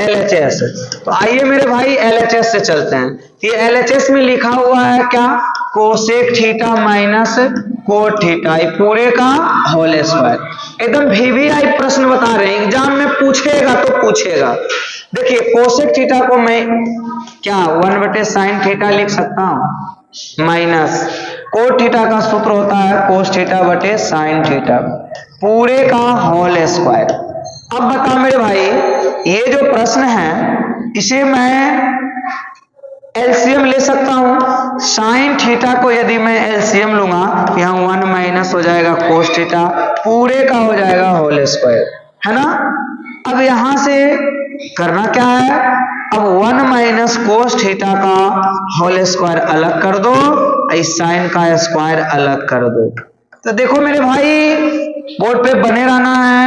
LHS। तो आइए मेरे भाई LHS से चलते हैं। ये LHS में लिखा हुआ है क्या, cosec theta minus cot theta, पूरे का होल स्क्वायर। एकदम VVI प्रश्न बता रहे हैं, एग्जाम में पूछेगा तो पूछेगा। देखिए कोसेक थीटा को मैं क्या 1/sin थीटा लिख सकता हूं, माइनस कोट थीटा का सूत्र होता है कोस थीटा बटे साइन थीटा पूरे का होल स्क्वायर। अब बता मेरे भाई, ये जो प्रश्न है इसे मैं एलसीएम ले सकता हूं। साइन थीटा को यदि मैं एलसीएम लूंगा, यहाँ 1 माइनस हो जाएगा कोस थीटा पूरे का हो जाएगा होल स्क्वायर, है ना। अब यहां से करना क्या है, अब 1 माइनस कोस थीटा का होल स्क्वायर अलग कर दो, इस साइन का स्क्वायर अलग कर दो। तो देखो मेरे भाई बोर्ड पे बने रहना है।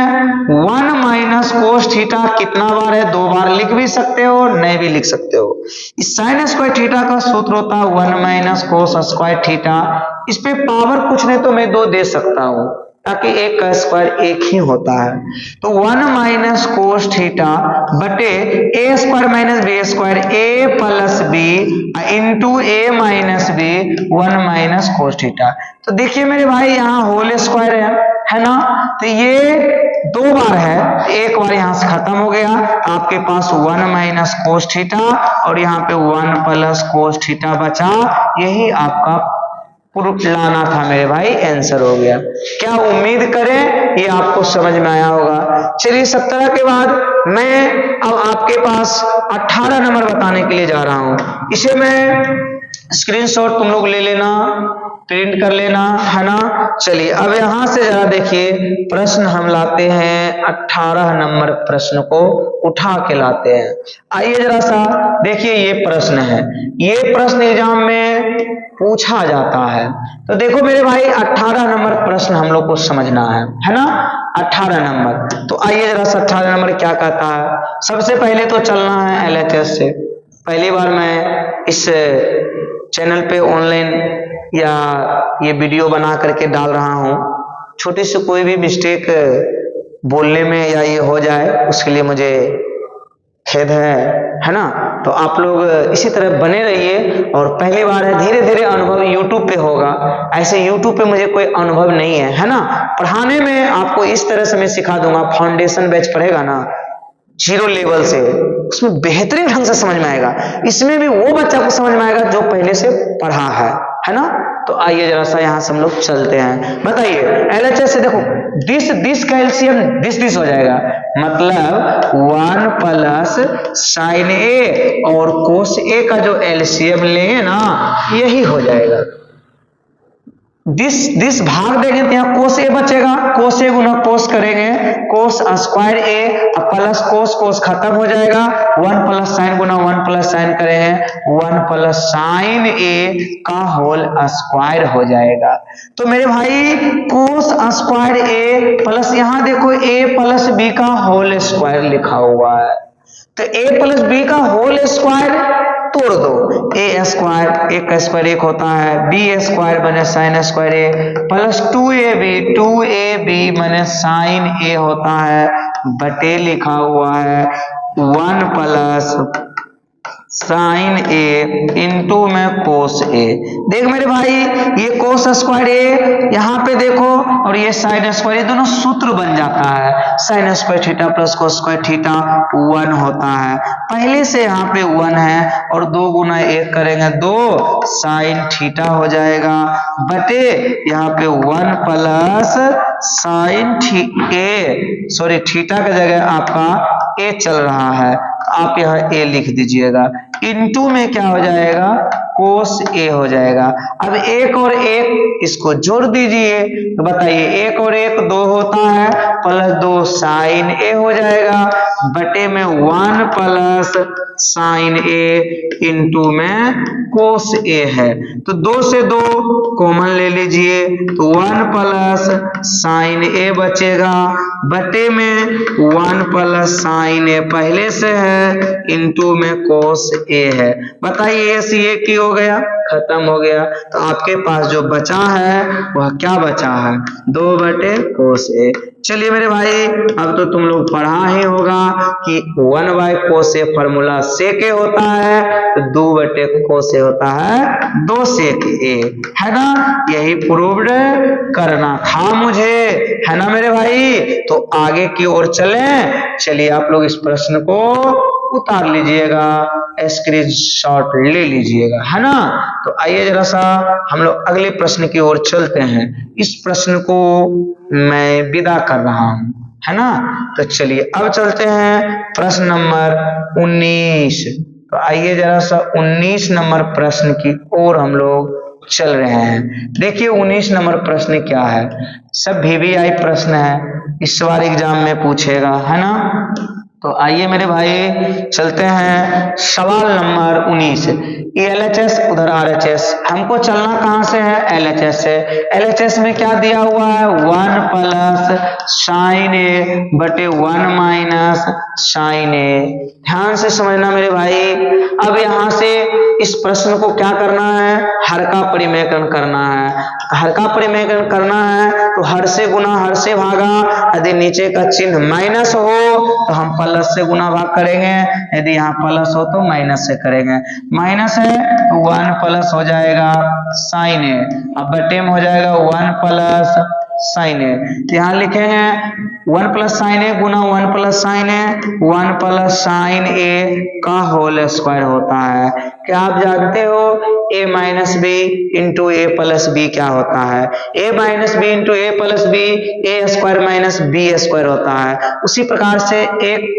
1 माइनस कोस थीटा कितना बार है, 2 बार लिख भी सकते हो, नहीं भी लिख सकते हो। इस साइन स्क्वायर थीटा का सूत्र होता है 1 माइनस कोस स्क्वायर थीटा। इस पे पावर कुछ नहीं तो मैं 2 दे सकता हूं, ताकि एक का स्क्वायर एक ही होता है। तो 1 माइनस कोस थीटा बटे A square minus B square A plus B into A minus B 1 minus cos theta. तो देखिए मेरे भाई यहाँ होल स्क्वायर है ना, तो ये 2 बार है, एक बार यहां से खत्म हो गया, आपके पास 1 माइनस कोस थीटा और यहाँ पे 1 प्लस कोस थीटा बचा। यही आपका प्रूफ लाना था मेरे भाई, आंसर हो गया। क्या उम्मीद करें ये आपको समझ में आया होगा। चलिए 17 के बाद मैं अब आपके पास 18 नंबर बताने के लिए जा रहा हूं। इसे मैं स्क्रीनशॉट तुम लोग ले लेना, प्रिंट कर लेना, है ना। चलिए अब यहां से जरा देखिए प्रश्न हम लाते हैं 18 नंबर प्रश्न को उठा के लाते हैं। आइए जरा सा देखिए, ये प्रश्न है, ये प्रश्न एग्जाम में पूछा जाता है। तो देखो मेरे भाई 18 नंबर प्रश्न हम लोग को समझना है ना। 18 नंबर, तो आइए जरा सा 18 नंबर क्या कहता है। सबसे पहले तो चलना है एलएचएस से। पहली बार मैं इस चैनल पे ऑनलाइन या ये वीडियो बना करके डाल रहा हूँ। छोटी सी कोई भी मिस्टेक बोलने में या ये हो जाए उसके लिए मुझे खेद है ना। तो आप लोग इसी तरह बने रहिए, और पहली बार है, धीरे धीरे अनुभव यूट्यूब पे होगा। ऐसे यूट्यूब पे मुझे कोई अनुभव नहीं है ना। पढ़ाने में आपको इस तरह से मैं सिखा दूंगा, फाउंडेशन बैच पढ़ेगा ना 0 लेवल से, उसमें बेहतरीन ढंग से समझ में आएगा। इसमें भी वो बच्चा को समझ में आएगा जो पहले से पढ़ा है ना। तो आइए जरा सा यहाँ से हम लोग चलते हैं। बताइए एलएचएस से देखो, दिस का एलसीएम दिस हो जाएगा, मतलब 1 प्लस साइन ए और कोस ए का जो एलसीएम लेंगे ना यही हो जाएगा। दिस भाग देंगे तो यहाँ कोस ए बचेगा, कोस ए गुना कोस करेंगे, cos square A plus cos खत्म हो जाएगा, 1 प्लस साइन गुना 1 प्लस साइन करेंगे, 1 प्लस साइन ए का होल स्क्वायर हो जाएगा। तो मेरे भाई कोस स्क्वायर ए प्लस यहाँ देखो ए प्लस बी का होल स्क्वायर लिखा हुआ है। तो ए प्लस बी का होल स्क्वायर तोड़ दो, ए स्क्वायर एक का स्क्वायर एक होता है, बी स्क्वायर बने sign square A plus 2ab बने साइन ए होता है, बटे लिखा हुआ है 1 प्लस साइन ए इंटू में कोस ए। देख मेरे भाई ये कोस स्क्वायर ए यहाँ पे देखो, और ये साइन स्क्वायर, ये दोनों सूत्र बन जाता है। Sine square theta plus cos square theta 1 होता है, पहले से यहाँ पे 1 है, और 2 गुना 1 करेंगे 2 साइन थीटा हो जाएगा, बटे यहाँ पे 1 प्लस साइन थीटा का जगह आपका ए चल रहा है, आप यहाँ ए लिख दीजिएगा, इनटू में क्या हो जाएगा कोस ए हो जाएगा। अब 1 और 1 इसको जोड़ दीजिए, तो बताइए 1 और 1 2 होता है, प्लस 2 साइन ए हो जाएगा, बटे में 1 प्लस साइन ए इंटू में कोस ए है। तो 2 से 2 कॉमन ले लीजिए, तो 1 प्लस साइन ए बचेगा, बटे में 1 प्लस साइन ए पहले से है इंटू में कोस ए है। बताइए ये सी ए की हो गया, खत्म हो गया। तो आपके पास जो बचा है वह क्या बचा है, 2 बटे कोस ए। चलिए मेरे भाई अब तो तुम लोग पढ़ा ही होगा कि 1 बाय कोस ए फॉर्मूला सेक ए होता है, तो 2 बटे कोस ए होता है 2 सेक ए, है ना। यही प्रूव्ड करना था मुझे, है ना मेरे भाई। तो आगे की ओर चलें। चलिए आप लोग इस प्रश्न को उतार लीजिएगा, स्क्रीन शॉट ले लीजिएगा, है ना। तो आइए जरा सा हम लोग अगले प्रश्न की ओर चलते हैं। इस प्रश्न को मैं विदा कर रहा हूं, है ना। तो चलिए अब चलते हैं प्रश्न नंबर 19। तो आइए जरा सा 19 नंबर प्रश्न की ओर हम लोग चल रहे हैं। देखिए 19 नंबर प्रश्न क्या है, सब VVI प्रश्न है, इस बार एग्जाम में पूछेगा, है ना। तो आइए मेरे भाई चलते हैं सवाल नंबर 19। LHS उधर RHS, हमको चलना कहाँ से है, LHS से। LHS में क्या दिया हुआ है, 1 प्लस साइन ए बटे 1 माइनस साइन ए। ध्यान से समझना मेरे भाई। अब यहाँ से इस प्रश्न को क्या करना है, हर का परिमेयकरण करना है। हर का परिमेयकरण करना है तो हर से गुना हर से भागा, यदि नीचे का चिन्ह माइनस हो तो हम प्लस से गुना भाग करेंगे, यदि यहाँ प्लस हो तो माइनस से करेंगे। माइनस है तो 1 प्लस हो जाएगा साइन ए, अब बटे में हो जाएगा 1 प्लस साइन ए। तो यहाँ लिखेंगे 1 प्लस साइन ए गुना 1 प्लस साइन ए, 1 प्लस साइन ए का होल स्क्वायर होता है। क्या आप जानते हो a minus B into A plus B क्या होता है, a minus B into A plus B A square minus B square होता है। उसी प्रकार से एक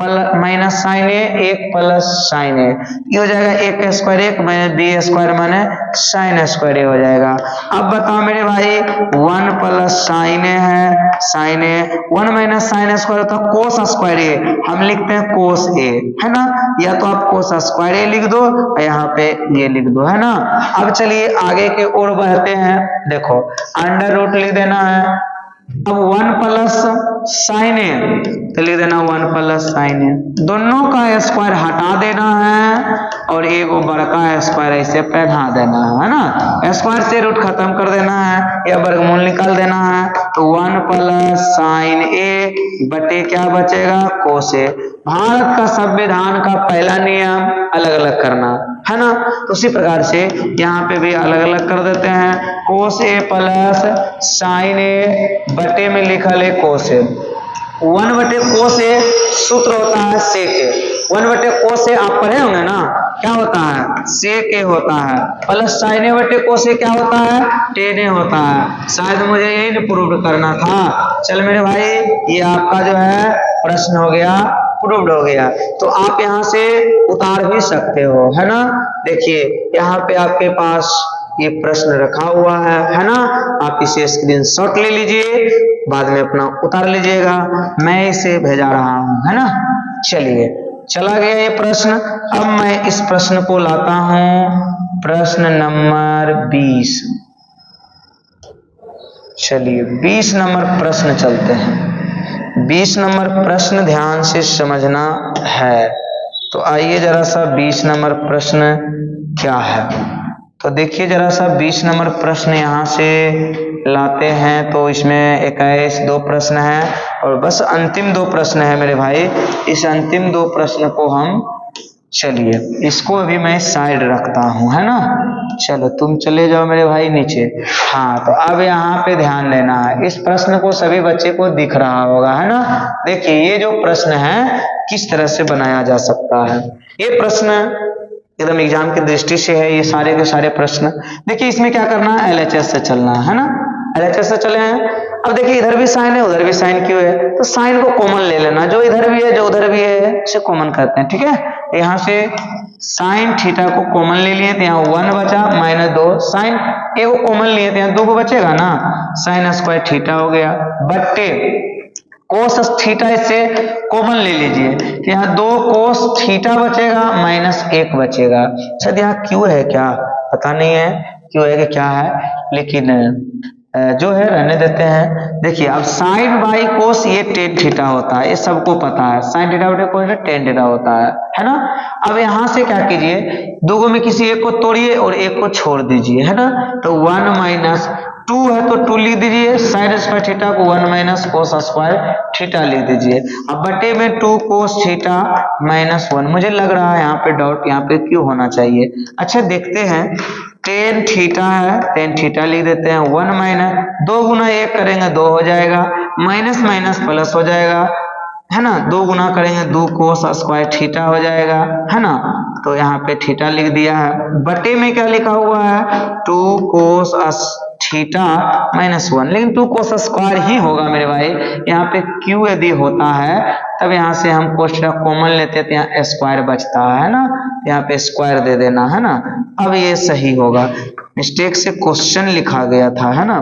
माइनस साइन ए, एक प्लस साइन ए, ये हो जाएगा एक स्क्वायर एक माइनस बी स्क्वायर माने साइन स्क्वायर हो जाएगा। अब बताओ मेरे भाई 1 प्लस साइन ए है, साइन ए 1 माइनस साइन स्क्वायर होता है कोस स्क्वायर ए, हम लिखते हैं कोस ए, है ना। या तो आप कोस स्क्वायर ए लिख दो, यहाँ पे ये लिख दो, है ना। अब चलिए आगे के ओर बढ़ते हैं। देखो अंडर रूट लिख देना है। अब 1 प्लस साइन ए तो लिख देना 1 प्लस साइन ए, दोनों का स्क्वायर हटा देना है और एगो बड़का स्क्वायर ऐसे पहना देना है ना। स्क्वायर से रूट खत्म कर देना है या वर्गमूल निकाल देना है। तो 1 प्लस साइन ए बटे क्या बचेगा, कोस ए। भारत का संविधान का पहला नियम अलग अलग करना, है ना। तो उसी प्रकार से यहाँ पे भी अलग अलग कर देते हैं। कोस ए प्लस साइन ए बटे में लिखा ले कोस ए, 1 बटे कोस ए सूत्र होता है सेक ए। 1 बटे कोस ए आप पढ़े होंगे ना, क्या होता है, सेक ए होता है। प्लस साइन ए बटे कोस ए क्या होता है, टेन ए होता है। शायद मुझे यही प्रूव करना था। चल मेरे भाई ये आपका जो है प्रश्न हो गया, प्रूव्ड हो गया। तो आप यहाँ से उतार भी सकते हो, है ना। देखिए यहाँ पे आपके पास ये प्रश्न रखा हुआ है ना। आप इसे स्क्रीनशॉट ले लीजिए, बाद में अपना उतार लीजिएगा, मैं इसे भेजा रहा हूं, है ना। चलिए चला गया ये प्रश्न। अब मैं इस प्रश्न को लाता हूं प्रश्न नंबर 20। चलिए 20 नंबर प्रश्न चलते हैं। 20 नंबर प्रश्न ध्यान से समझना है। तो आइए जरा सा 20 नंबर प्रश्न क्या है। तो देखिए जरा सा 20 नंबर प्रश्न यहाँ से लाते हैं। तो इसमें 21 दो प्रश्न है और बस अंतिम 2 प्रश्न है मेरे भाई। इस अंतिम 2 प्रश्न को हम, चलिए इसको अभी मैं साइड रखता हूँ, है ना। चलो तुम चले जाओ मेरे भाई नीचे। हाँ तो अब यहाँ पे ध्यान देना है। इस प्रश्न को सभी बच्चे को दिख रहा होगा, है ना। देखिए ये जो प्रश्न है किस तरह से बनाया जा सकता है। ये प्रश्न एकदम एग्जाम की दृष्टि से है, ये सारे के सारे प्रश्न। देखिए इसमें क्या करना है, LHS से चलना है ना। LHS से चले हैं। अब देखिए इधर भी साइन है उधर भी साइन क्यों है, तो साइन को कॉमन ले लेना, जो इधर भी है जो उधर भी है इसे कॉमन करते हैं, ठीक है। यहाँ से साइन थीटा को कॉमन ले लिए तो यहाँ 1 बचा माइनस 2, साइन ए को कॉमन लिए तो यहाँ 2 को बचेगा ना, साइन स्क्वायर थीटा हो गया बट्टे कोस थीटा, इससे कॉमन ले लीजिए तो यहाँ 2 कोस थीटा बचेगा माइनस 1 बचेगा। शायद यहाँ क्यों है, क्या पता नहीं है क्यों है कि क्या है, लेकिन जो है रहने देते हैं। देखिए अब साइन बाई कोस ये टेन थीटा होता है, ये सबको पता है। साइन थीटा बटे कोस टेन थीटा होता है ना। अब यहाँ से क्या कीजिए, 2 में किसी एक को तोड़िए और एक को छोड़ दीजिए, है ना। तो 1 माइनस 2 है तो 2 लिख दीजिए, साइन स्क्वायर थीटा को 1 माइनस कोस स्क्वायर थीटा लिख दीजिए। अब बटे में 2 कोस थीटा माइनस 1, मुझे लग रहा है यहाँ पे डाउट यहाँ पे क्यों होना चाहिए। अच्छा देखते हैं, टेन थीटा है, टेन थीटा लिख देते हैं। 1 माइनस 2 गुना 1 करेंगे 2 हो जाएगा, माइनस माइनस प्लस हो जाएगा, है ना, 2 गुना करेंगे 2 कोस स्क्वायर थीटा हो जाएगा, है ना। तो यहाँ पे थीटा लिख दिया है, बटे में क्या लिखा हुआ है 2 कोस थीटा -1, लेकिन 2 कोस स्क्वायर ही होगा मेरे भाई। यहाँ पे क्यू यदि होता है तब यहाँ से हम कोष्ठक कॉमन लेते हैं तो यहाँ स्क्वायर बचता है ना, यहाँ पे स्क्वायर दे देना है ना। अब ये सही होगा, मिस्टेक से क्वेश्चन लिखा गया था, है ना।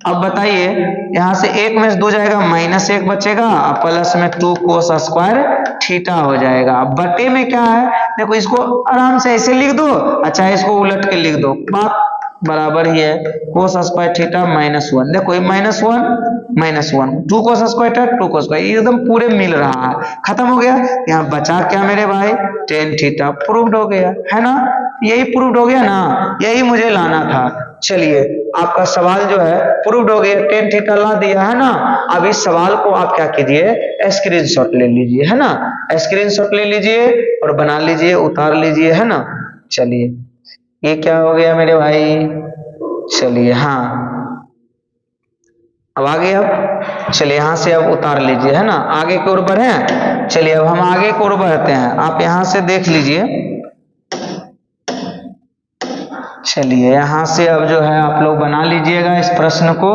अब बताइए, यहाँ से 1 में से 2 जाएगा, -1 बचेगा, प्लस में 2 कोस स्क्वायर थीटा हो जाएगा। अब बटे में क्या है, देखो इसको आराम से ऐसे लिख दो, अच्छा इसको उलट के लिख दो, बात बराबर ही है। कोस स्क्वायर थीटा -1, देखो ये -1 2 कोस स्क्वायर थीटा 2 कोस स्क्वायर, एकदम पूरे मिल रहा है, खत्म हो गया। यहाँ बचा क्या मेरे भाई, tan थीटा, प्रूव्ड हो गया, है ना। यही प्रूव्ड हो गया ना, यही मुझे लाना था। चलिए आपका सवाल जो है प्रूव्ड हो गया, tan थीटा ला दिया, है ना। अब इस सवाल को आप क्या कीजिए, स्क्रीनशॉट ले लीजिए, है ना, स्क्रीनशॉट ले लीजिए और बना लीजिए, उतार लीजिए, है ना। चलिए ये क्या हो गया मेरे भाई, चलिए हाँ अब आगे, अब चलिए यहाँ से अब उतार लीजिए, है ना, आगे की ओर बढ़े। चलिए अब हम आगे की ओर बढ़ते हैं, आप यहाँ से देख लीजिए। चलिए यहाँ से अब जो है आप लोग बना लीजिएगा इस प्रश्न को।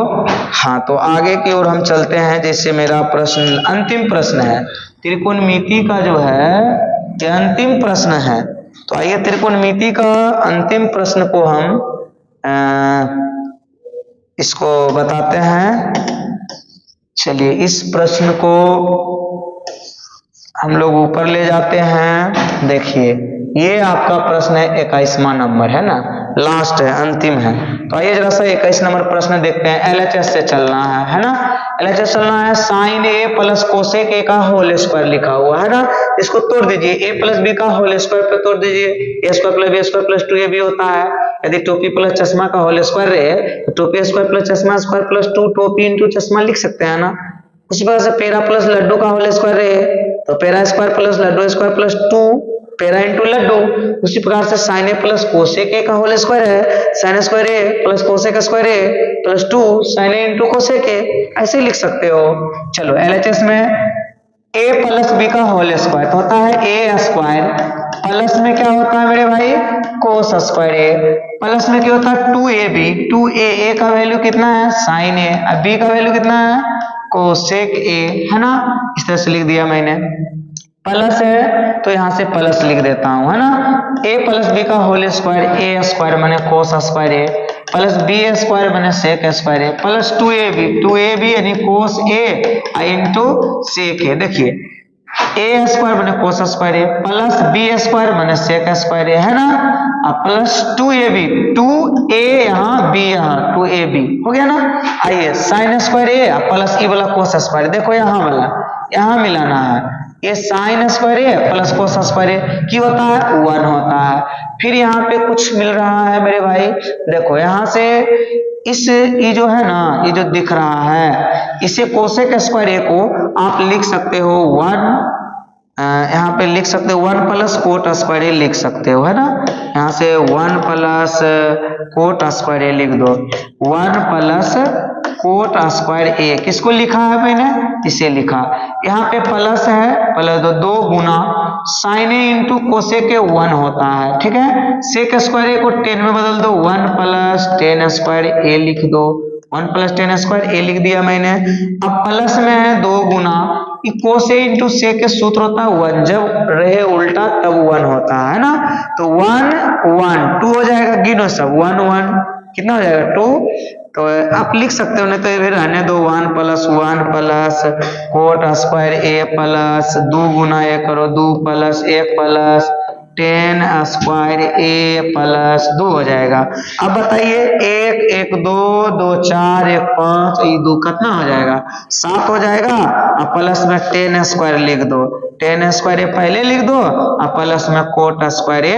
हाँ तो आगे की ओर हम चलते हैं। जैसे मेरा प्रश्न अंतिम प्रश्न है, त्रिकोणमिति का जो है ये अंतिम प्रश्न है। तो आइए त्रिकोणमिति का अंतिम प्रश्न को हम इसको बताते हैं। चलिए इस प्रश्न को हम लोग ऊपर ले जाते हैं। देखिए ये आपका प्रश्न है 21वां नंबर, है ना, लास्ट है, अंतिम है। तो आइए जरा सा 21 नंबर प्रश्न देखते हैं। LHS से चलना है ना, LHS चलना है। Sine A plus cosec A का होल स्क्वायर लिखा हुआ है ना, इसको तोड़ दीजिए, ए प्लस बी का होल स्क्वायर पे तोड़ दीजिए, A square plus B square plus 2ab होता है। यदि टोपी प्लस चश्मा का होल स्क्वायर रहे तो टोपी स्क्वायर प्लस चश्मा स्क्वायर प्लस 2 टोपी इंटू चश्मा लिख सकते हैं ना। उसी प्रकार से पेरा प्लस लड्डू का होल स्क्वायर रहे तो पेरा स्क्वायर प्लस लड्डू स्क्वायर प्लस 2 पेरा इंटू लड्डू। उसी प्रकार से sine A plus cosec A का होल स्क्वायर है, sine square A plus cosec square A plus 2 sine A into cosec A, ऐसे लिख सकते हो। चलो LHS में ए प्लस बी का होल स्क्वायर तो होता है ए स्क्वायर, प्लस में क्या होता है मेरे भाई कोस स्क्वायर ए, प्लस में क्या होता है 2ab, 2a का वैल्यू कितना है साइन ए, अब b का वैल्यू कितना है कोसेक ए, है ना। इस तरह से लिख दिया मैंने। प्लस है तो यहाँ से प्लस लिख देता हूँ, है ना। a प्लस बी का होल स्क्वायर, ए स्क्वायर बने cos square A plus B square बने sec square A plus 2ab यानी कोस ए इंटू सेक ए। देखिए ए स्क्वायर बने cos square A plus B square बने सेक स्क्वायर ए, है ना। अब प्लस 2ab, 2a यहाँ b यहाँ 2ab हो गया ना। आइए साइन स्क्वायर ए प्लस ई वाला कोस स्क्वायर, देखो यहाँ वाला यहाँ मिलाना है, ये sign square A plus cos square ए की होता है 1 होता है। फिर यहाँ पे कुछ मिल रहा है मेरे भाई, देखो यहाँ से इस ये जो है ना ये जो दिख रहा है इसे कोसेक स्क्वायर ए को आप लिख सकते हो 1, यहाँ पे लिख सकते हो 1 प्लस कोट स्क्वायर ए लिख सकते हो, है ना। यहाँ से 1 प्लस कोट स्क्वायर ए लिख दो, 1 प्लस कोट स्क्वायर ए किसको लिखा है मैंने, इसे लिखा। यहाँ पे प्लस है, प्लस 2 गुना sine A into cosec A 1 होता है, ठीक है। सेक स्क्वायर ए को 10 में बदल दो, 1 प्लस 10 स्क्वायर ए लिख दो, 1 प्लस 10 स्क्वायर ए लिख दिया मैंने। अब प्लस में है 2 गुना कोस ए इंटू सेक के सूत्र होता है 1, जब रहे उल्टा तब 1 होता है ना। तो 1 1 2 हो जाएगा, गिनो सब 1 1 कितना हो जाएगा 2। तो आप लिख सकते हो, नहीं तो फिर रहने दो 1 plus coat square A plus 2 गुना ए करो 2 plus 1 plus 10 square A plus 2 हो जाएगा। अब बताइए 1 1 2 2 4 1 5 ये 2 कितना हो जाएगा 7 हो जाएगा। अब प्लस में 10 स्क्वायर लिख दो, 10 स्क्वायर ए पहले लिख दो और प्लस में कोट स्क्वायर ए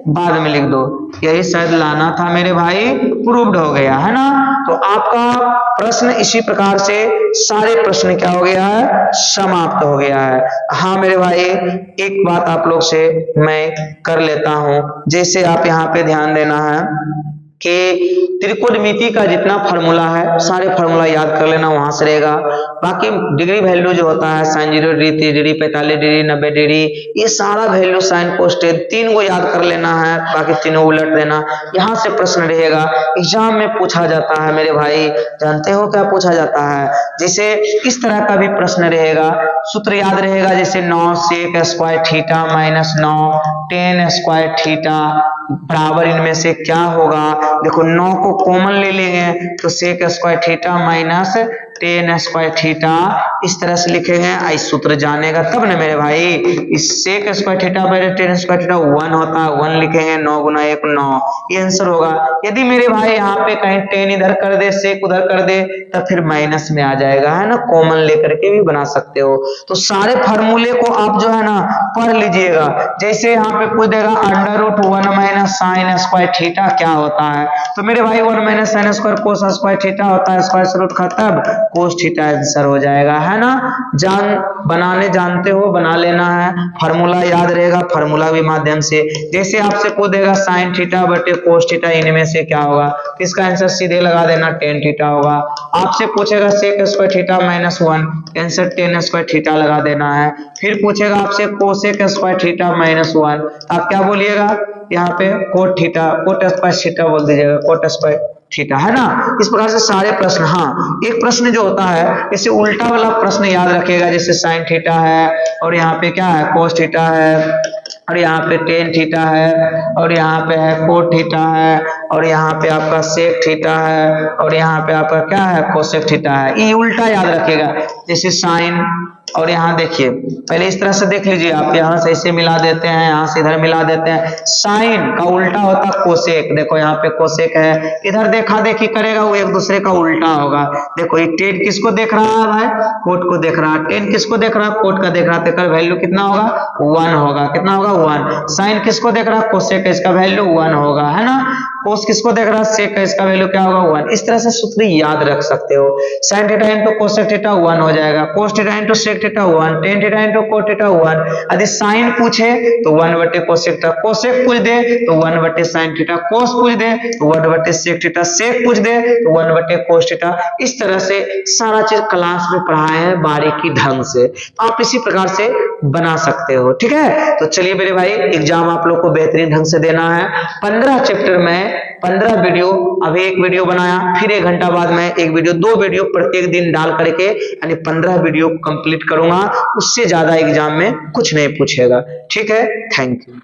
बाद में लिख दो। यही शायद लाना था मेरे भाई, प्रूव्ड हो गया, है ना। तो आपका प्रश्न इसी प्रकार से सारे प्रश्न क्या हो गया है, समाप्त हो गया है। हाँ मेरे भाई एक बात आप लोग से मैं कर लेता हूं, जैसे आप यहाँ पे ध्यान देना है, कि त्रिकोणमिति का जितना फार्मूला है सारे फार्मूला याद कर लेना, वहां से रहेगा। बाकी डिग्री वैल्यू जो होता है sin 0 degree, 30 degree, 45 degree, 90 degree, ये सारा वैल्यू साइन कोस्टेन तीन को याद कर लेना है, बाकी तीनों उलट देना। यहाँ से प्रश्न रहेगा, एग्जाम में पूछा जाता है मेरे भाई, जानते हो क्या पूछा जाता है? जैसे इस तरह का भी प्रश्न रहेगा, सूत्र याद रहेगा, जैसे 9 sec square theta minus 9 tan square theta बराबर इनमें से क्या होगा। देखो 9 को कॉमन ले लेंगे तो sec square theta minus tan square theta इस तरह से लिखेंगे। इस सूत्र जानेगा तब ना मेरे भाई। इस sec square theta by tan square theta 1 होता है, 1 लिखेंगे, 9 गुना 1 9, ये आंसर होगा। यदि मेरे भाई यहाँ पे कहीं tan इधर कर दे sec उधर कर दे तब फिर माइनस में आ जाएगा, है ना, कॉमन लेकर के भी बना सकते हो। तो सारे फार्मूले को आप जो है ना पढ़ लीजिएगा। जैसे यहाँ पे पूछ देगा under root 1 minus sine square theta क्या होता है, तो मेरे भाई 1 minus sine square cos square theta होता है, स्क्वायर से रूट खत्म, कोस थीटा आंसर हो जाएगा, है ना। बनाने जानते हो, बना लेना है, फार्मूला याद रहेगा, फार्मूला भी माध्यम से। जैसे आपसे पूछ देगा साइन थीटा बटे कोस थीटा इनमें से क्या होगा, इसका आंसर सीधे लगा देना, tan थीटा होगा। आपसे पूछेगा sec square theta minus 1, answer tan square theta लगा देना है। फिर पूछेगा आपसे कोसेक स्क्वायर थीटा माइनस 1, आप क्या बोलिएगा यहाँ पे cot theta, coat square theta बोल दीजिएगा, कोट स्क्वायर थीटा, है ना। इस प्रकार से सारे प्रश्न। हाँ, एक प्रश्न जो होता है जैसे उल्टा वाला प्रश्न याद रखिएगा, जैसे साइन थीटा है और यहाँ पे क्या है कोस थीटा है और यहाँ पे tan थीटा है और यहाँ पे है कोट थीटा है और यहाँ पे आपका सेक थीटा है और यहाँ पे आपका क्या है कोसेक थीटा है। ये उल्टा याद रखिएगा, जैसे साइन और यहाँ देखिए पहले इस तरह से देख लीजिए, आप यहाँ से ऐसे मिला देते हैं, यहाँ से इधर मिला देते हैं। साइन का उल्टा होता है कोसेक, देखो यहाँ पे कोसेक है, इधर देखा देखी करेगा वो एक दूसरे का उल्टा होगा। देखो ये tan किसको देख रहा है भाई, कोट को देख रहा है, tan किसको देख रहा है, कोट का देख रहा है, तो वैल्यू कितना होगा 1 होगा, कितना होगा 1। साइन किसको देख रहा है कोसेक, इसका वैल्यू 1 होगा, है ना। कोस किसको देख रहा है सेक, इसका वैल्यू क्या होगा 1। इस तरह से सूत्र याद रख सकते हो। Sine theta into cosec theta 1 हो जाएगा, cos theta into sec theta 1, tan theta into cot theta 1। यदि साइन पूछे तो 1 बटे कोसेक थीटा, कोसेक पूछ दे तो 1 बटे साइन थीटा, कोस पूछ दे तो 1 बटे सेक थीटा, सेक पूछ दे तो 1 बटे कोस थीटा। इस तरह से सारा चीज क्लास में पढ़ाया है बारीकी ढंग से, आप इसी प्रकार से बना सकते हो, ठीक है। तो चलिए मेरे भाई, एग्जाम आप लोग को बेहतरीन ढंग से देना है। 15 चैप्टर में 15 वीडियो, अभी एक वीडियो बनाया, फिर 1 घंटा बाद में एक वीडियो, 2 वीडियो प्रत्येक दिन डाल करके यानी 15 वीडियो कंप्लीट करूंगा। उससे ज्यादा एग्जाम में कुछ नहीं पूछेगा, ठीक है। Thank you.